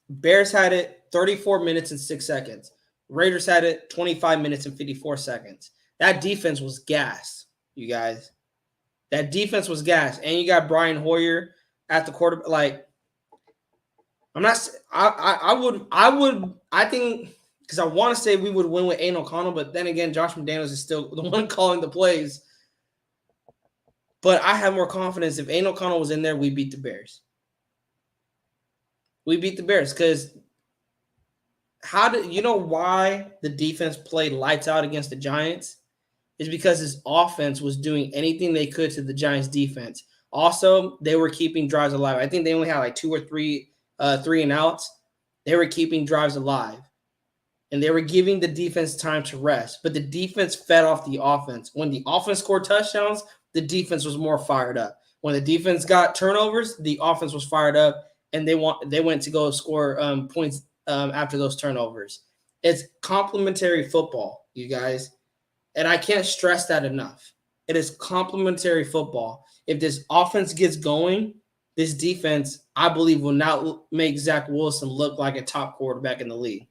Bears had it 34 minutes and 6 seconds. Raiders had it 25 minutes and 54 seconds. That defense was gassed, you guys. That defense was gassed. And you got Brian Hoyer at the quarterback. Like, I think, because I want to say we would win with Aiden O'Connell, but then again, Josh McDaniels is still the one calling the plays. But I have more confidence if Aiden O'Connell was in there, we beat the Bears. We beat the Bears because you know why the defense played lights out against the Giants? Is because his offense was doing anything they could to the Giants defense. Also, they were keeping drives alive. I think they only had like 2 or 3 and outs. They were keeping drives alive. And they were giving the defense time to rest. But the defense fed off the offense. When the offense scored touchdowns, the defense was more fired up. When the defense got turnovers, the offense was fired up, and they went to go score points after those turnovers. It's complementary football, you guys. And I can't stress that enough. It is complementary football. If this offense gets going, this defense, I believe, will not make Zach Wilson look like a top quarterback in the league.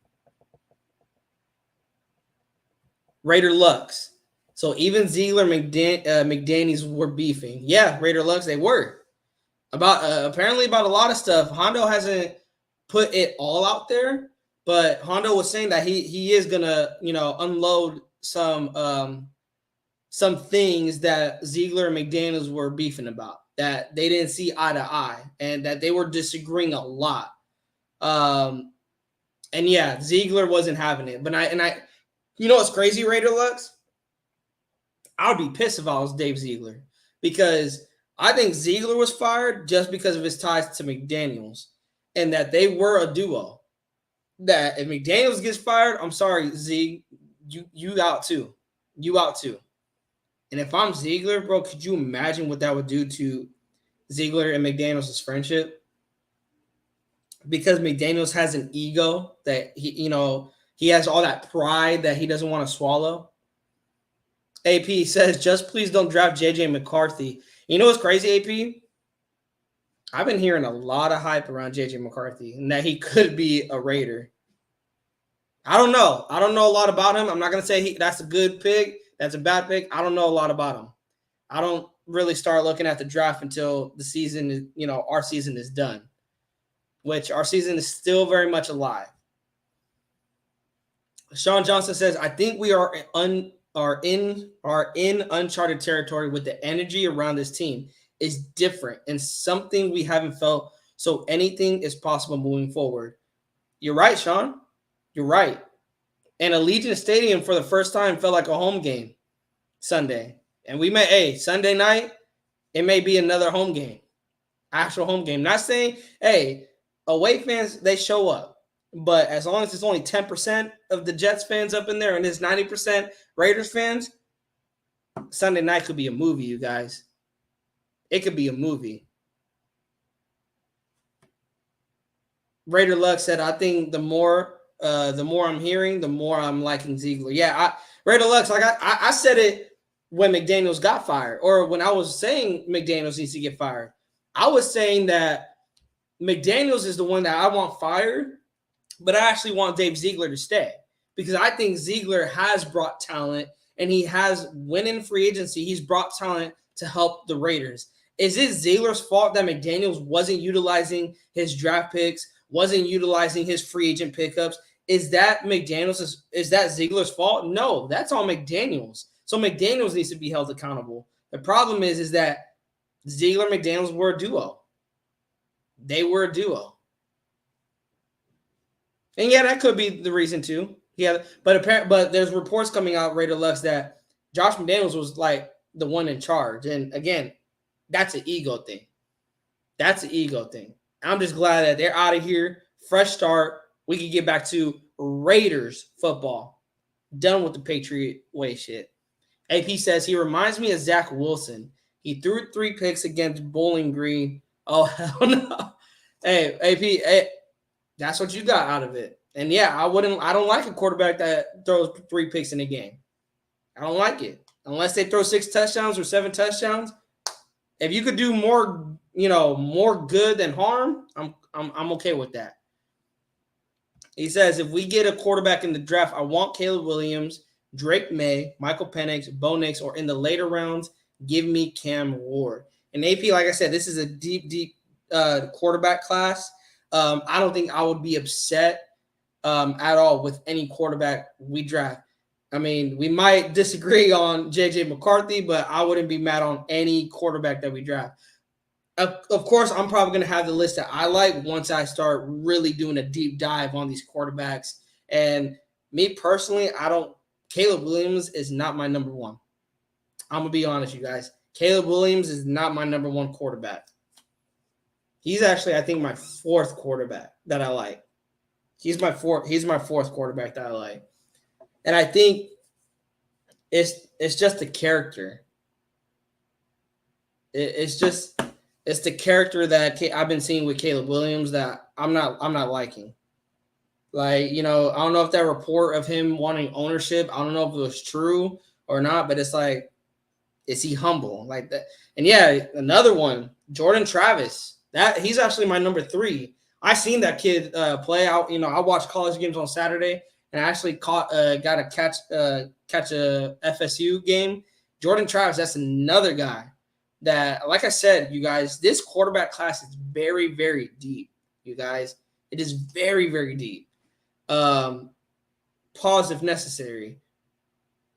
Raider Lux. So even Ziegler, McDaniels were beefing. Yeah, Raider Lux, they were. Apparently about a lot of stuff. Hondo hasn't put it all out there, but Hondo was saying that he is gonna, unload some things that Ziegler and McDaniels were beefing about, that they didn't see eye to eye, and that they were disagreeing a lot. And yeah, Ziegler wasn't having it. But I you know what's crazy, Raider Lux? I would be pissed if I was Dave Ziegler, because I think Ziegler was fired just because of his ties to McDaniels, and that they were a duo. That if McDaniels gets fired, I'm sorry, Zieg, you out too. You out too. And if I'm Ziegler, bro, could you imagine what that would do to Ziegler and McDaniels' friendship? Because McDaniels has an ego that he has all that pride that he doesn't want to swallow. AP says, just please don't draft JJ McCarthy. You know what's crazy, AP? I've been hearing a lot of hype around JJ McCarthy and that he could be a Raider. I don't know. I don't know a lot about him. I'm not going to say that's a good pick. That's a bad pick. I don't know a lot about him. I don't really start looking at the draft until the season, our season is done, which our season is still very much alive. Sean Johnson says, I think we are in uncharted territory with the energy around this team is different and something we haven't felt. So anything is possible moving forward. You're right, Sean. You're right. And Allegiant Stadium for the first time felt like a home game Sunday. And Sunday night, it may be another home game, actual home game. Not saying, away fans, they show up. But as long as it's only 10% of the Jets fans up in there and it's 90% Raiders fans, Sunday night could be a movie, you guys. It could be a movie. Raider Luck said, I think the more I'm hearing, the more I'm liking Ziegler. Yeah, Raider Lux, like I said it when McDaniels got fired, or when I was saying McDaniels needs to get fired. I was saying that McDaniels is the one that I want fired, but I actually want Dave Ziegler to stay, because I think Ziegler has brought talent, and he has, when in free agency, he's brought talent to help the Raiders. Is it Ziegler's fault that McDaniels wasn't utilizing his draft picks, wasn't utilizing his free agent pickups? Is that Ziegler's fault? No, that's all McDaniels. So McDaniels needs to be held accountable. The problem is that Ziegler and McDaniels were a duo. They were a duo. And yeah, that could be the reason too. Yeah, but there's reports coming out, Raider Lux, that Josh McDaniels was like the one in charge. And again, that's an ego thing. That's an ego thing. I'm just glad that they're out of here. Fresh start. We can get back to Raiders football. Done with the Patriot way shit. AP says he reminds me of Zach Wilson. He threw 3 picks against Bowling Green. Oh, hell no. Hey, AP, that's what you got out of it. And yeah, I don't like a quarterback that throws 3 picks in a game. I don't like it. Unless they throw 6 touchdowns or 7 touchdowns. If you could do more, more good than harm, I'm okay with that. He says, if we get a quarterback in the draft, I want Caleb Williams, Drake May, Michael Penix, Bo Nix, or in the later rounds, give me Cam Ward. And AP, like I said, this is a deep quarterback class. I don't think I would be upset at all with any quarterback we draft. I mean, we might disagree on JJ McCarthy, but I wouldn't be mad on any quarterback that we draft. Of course, I'm probably going to have the list that I like once I start really doing a deep dive on these quarterbacks. And me personally, Caleb Williams is not my number one. I'm going to be honest, you guys. Caleb Williams is not my number one quarterback. He's actually, I think, my 4th quarterback that I like. He's my 4th quarterback that I like. And I think it's just the character. It's the character that I've been seeing with Caleb Williams that I'm not liking. Like, I don't know if that report of him wanting ownership, I don't know if it was true or not, but it's like, is he humble like that? And yeah, another one, Jordan Travis. That he's actually my number 3. I seen that kid play out. I watched college games on Saturday, and I actually got to catch a FSU game. Jordan Travis, that's another guy that, like I said, you guys, this quarterback class is very, very deep. You guys, it is very, very deep. Pause if necessary.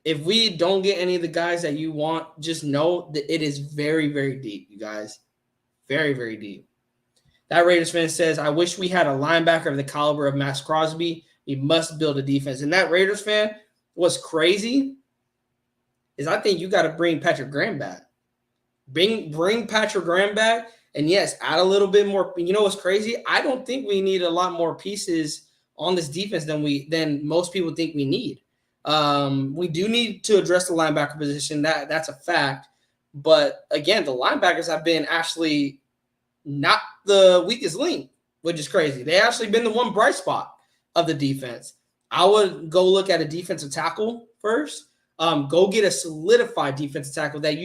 If we don't get any of the guys that you want, just know that it is very, very deep, you guys. Very, very deep. That Raiders fan says, I wish we had a linebacker of the caliber of Max Crosby. We must build a defense. And that Raiders fan, what's crazy is I think you got to bring Patrick Graham back. Bring Patrick Graham back. And yes, add a little bit more. You know what's crazy? I don't think we need a lot more pieces on this defense than most people think we need. We do need to address the linebacker position. That's a fact. But again, the linebackers have been actually not the weakest link, which is crazy. They actually been the one bright spot of the defense. I would go look at a defensive tackle first. Go get a solidified defensive tackle that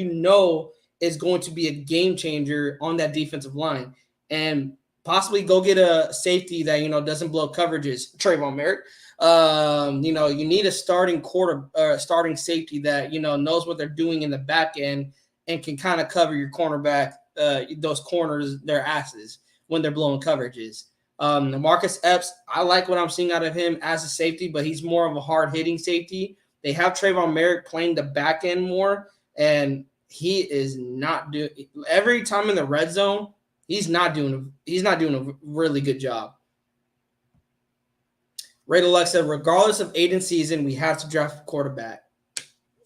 is going to be a game changer on that defensive line, and possibly go get a safety that doesn't blow coverages. Trayvon Merrick. You need a starting safety that knows what they're doing in the back end and can kind of cover your cornerback, those corners, their asses when they're blowing coverages. Marcus Epps, I like what I'm seeing out of him as a safety, but he's more of a hard-hitting safety. They have Trayvon Merrick playing the back end more, and he is not doing every time in the red zone. He's not doing a really good job. Raider Luck said, regardless of Aiden's season, we have to draft a quarterback.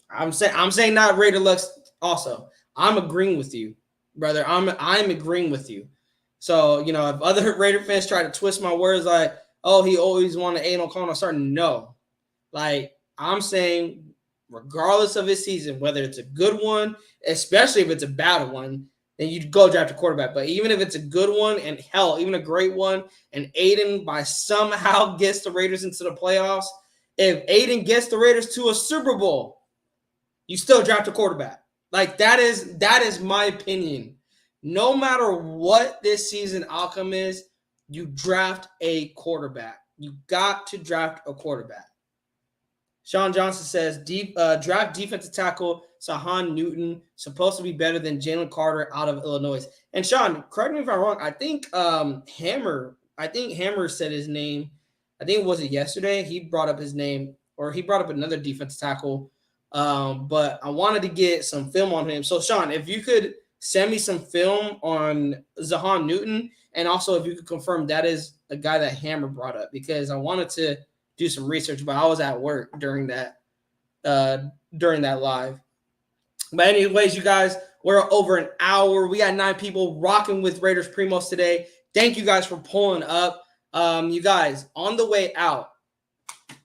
I'm saying not Raider Luck also. I'm agreeing with you, brother. I'm agreeing with you. So, if other Raider fans try to twist my words like, oh, he always wanted Aiden O'Connell starting, no. Like, I'm saying, regardless of his season, whether it's a good one, especially if it's a bad one, then you go draft a quarterback. But even if it's a good one, and hell, even a great one, and Aiden by somehow gets the Raiders into the playoffs, if Aiden gets the Raiders to a Super Bowl, you still draft a quarterback. Like, that is my opinion. No matter what this season outcome is, you draft a quarterback. You got to draft a quarterback. Sean Johnson says, draft defensive tackle Sahan Newton, supposed to be better than Jalen Carter out of Illinois. And Sean, correct me if I'm wrong. I think Hammer said his name. I think was it yesterday? He brought up his name, or he brought up another defensive tackle. But I wanted to get some film on him. So Sean, if you could send me some film on Sahan Newton, and also if you could confirm that is a guy that Hammer brought up, because I wanted to do some research, but I was at work during that live. But anyways, you guys, we're over an hour. We got 9 people rocking with Raiders Primos today. Thank you guys for pulling up. You guys, on the way out,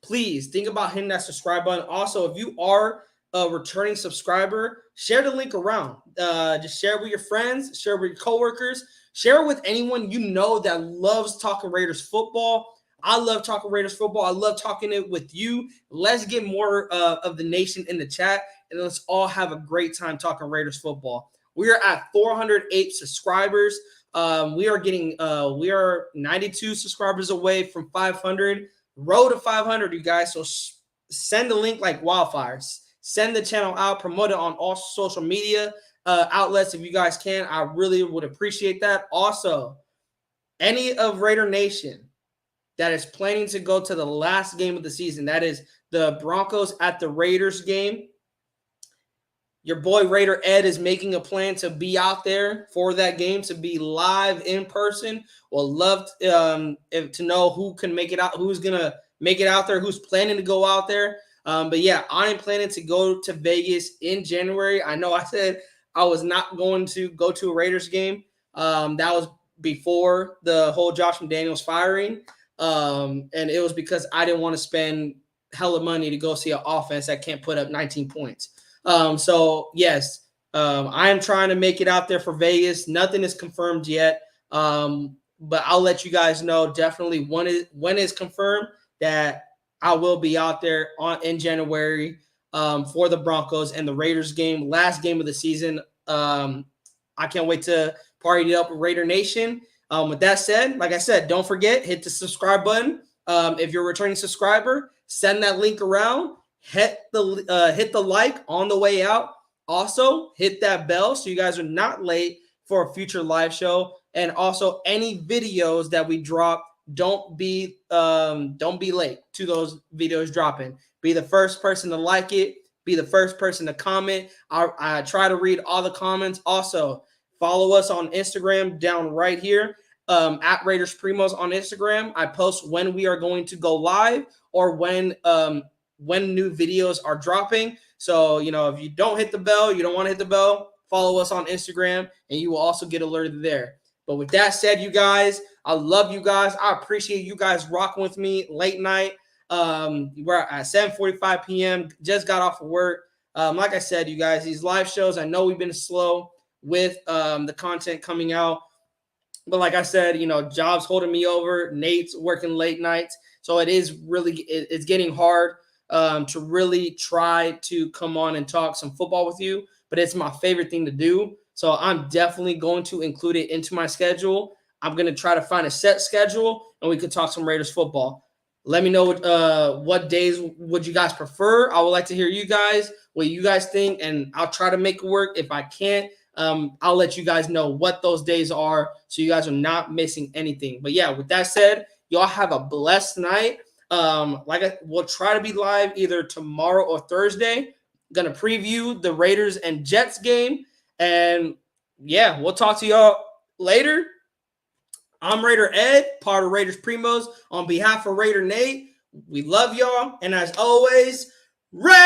please think about hitting that subscribe button. Also, if you are a returning subscriber, share the link around. Just share it with your friends, share it with your coworkers, share it with anyone you know that loves talking Raiders football. I love talking Raiders football. I love talking it with you. Let's get more of the nation in the chat, and let's all have a great time talking Raiders football. We are at 408 subscribers. We are 92 subscribers away from 500. Road to 500, you guys. So send the link like wildfires. Send the channel out. Promote it on all social media outlets if you guys can. I really would appreciate that. Also, any of Raider Nation that is planning to go to the last game of the season, that is the Broncos at the Raiders game, your boy Raider Ed is making a plan to be out there for that game, to be live in person. We'll love to know who can make it out, who's going to make it out there, who's planning to go out there. But yeah, I'm planning to go to Vegas in January. I know I said I was not going to go to a Raiders game. That was before the whole Josh McDaniels firing. And it was because I didn't want to spend hella money to go see an offense that can't put up 19 points. So yes, I am trying to make it out there for Vegas. Nothing is confirmed yet. But I'll let you guys know definitely when it's confirmed that I will be out there in January for the Broncos and the Raiders game, last game of the season. I'm I can't wait to party it up with Raider Nation. With that said, like I said, don't forget, hit the subscribe button. If you're a returning subscriber, send that link around. Hit the like on the way out. Also, hit that bell so you guys are not late for a future live show. And also, any videos that we drop, don't be late to those videos dropping. Be the first person to like it. Be the first person to comment. I try to read all the comments. Also, follow us on Instagram down right here. At Raiders Primos on Instagram. I post when we are going to go live or when new videos are dropping. So, if you don't hit the bell, you don't want to hit the bell, follow us on Instagram and you will also get alerted there. But with that said, you guys, I love you guys. I appreciate you guys rocking with me late night. We're at 7:45 p.m. Just got off of work. Like I said, you guys, these live shows, I know we've been slow with the content coming out. But like I said, jobs holding me over. Nate's working late nights. So it's getting hard to really try to come on and talk some football with you. But it's my favorite thing to do. So I'm definitely going to include it into my schedule. I'm going to try to find a set schedule and we could talk some Raiders football. Let me know what days would you guys prefer. I would like to hear you guys, what you guys think, and I'll try to make it work. If I can't, I'll let you guys know what those days are so you guys are not missing anything. But yeah, with that said, y'all have a blessed night. We'll try to be live either tomorrow or Thursday. Gonna preview the Raiders and Jets game. And yeah, we'll talk to y'all later. I'm Raider Ed, part of Raiders Primos. On behalf of Raider Nate, we love y'all. And as always, Raiders!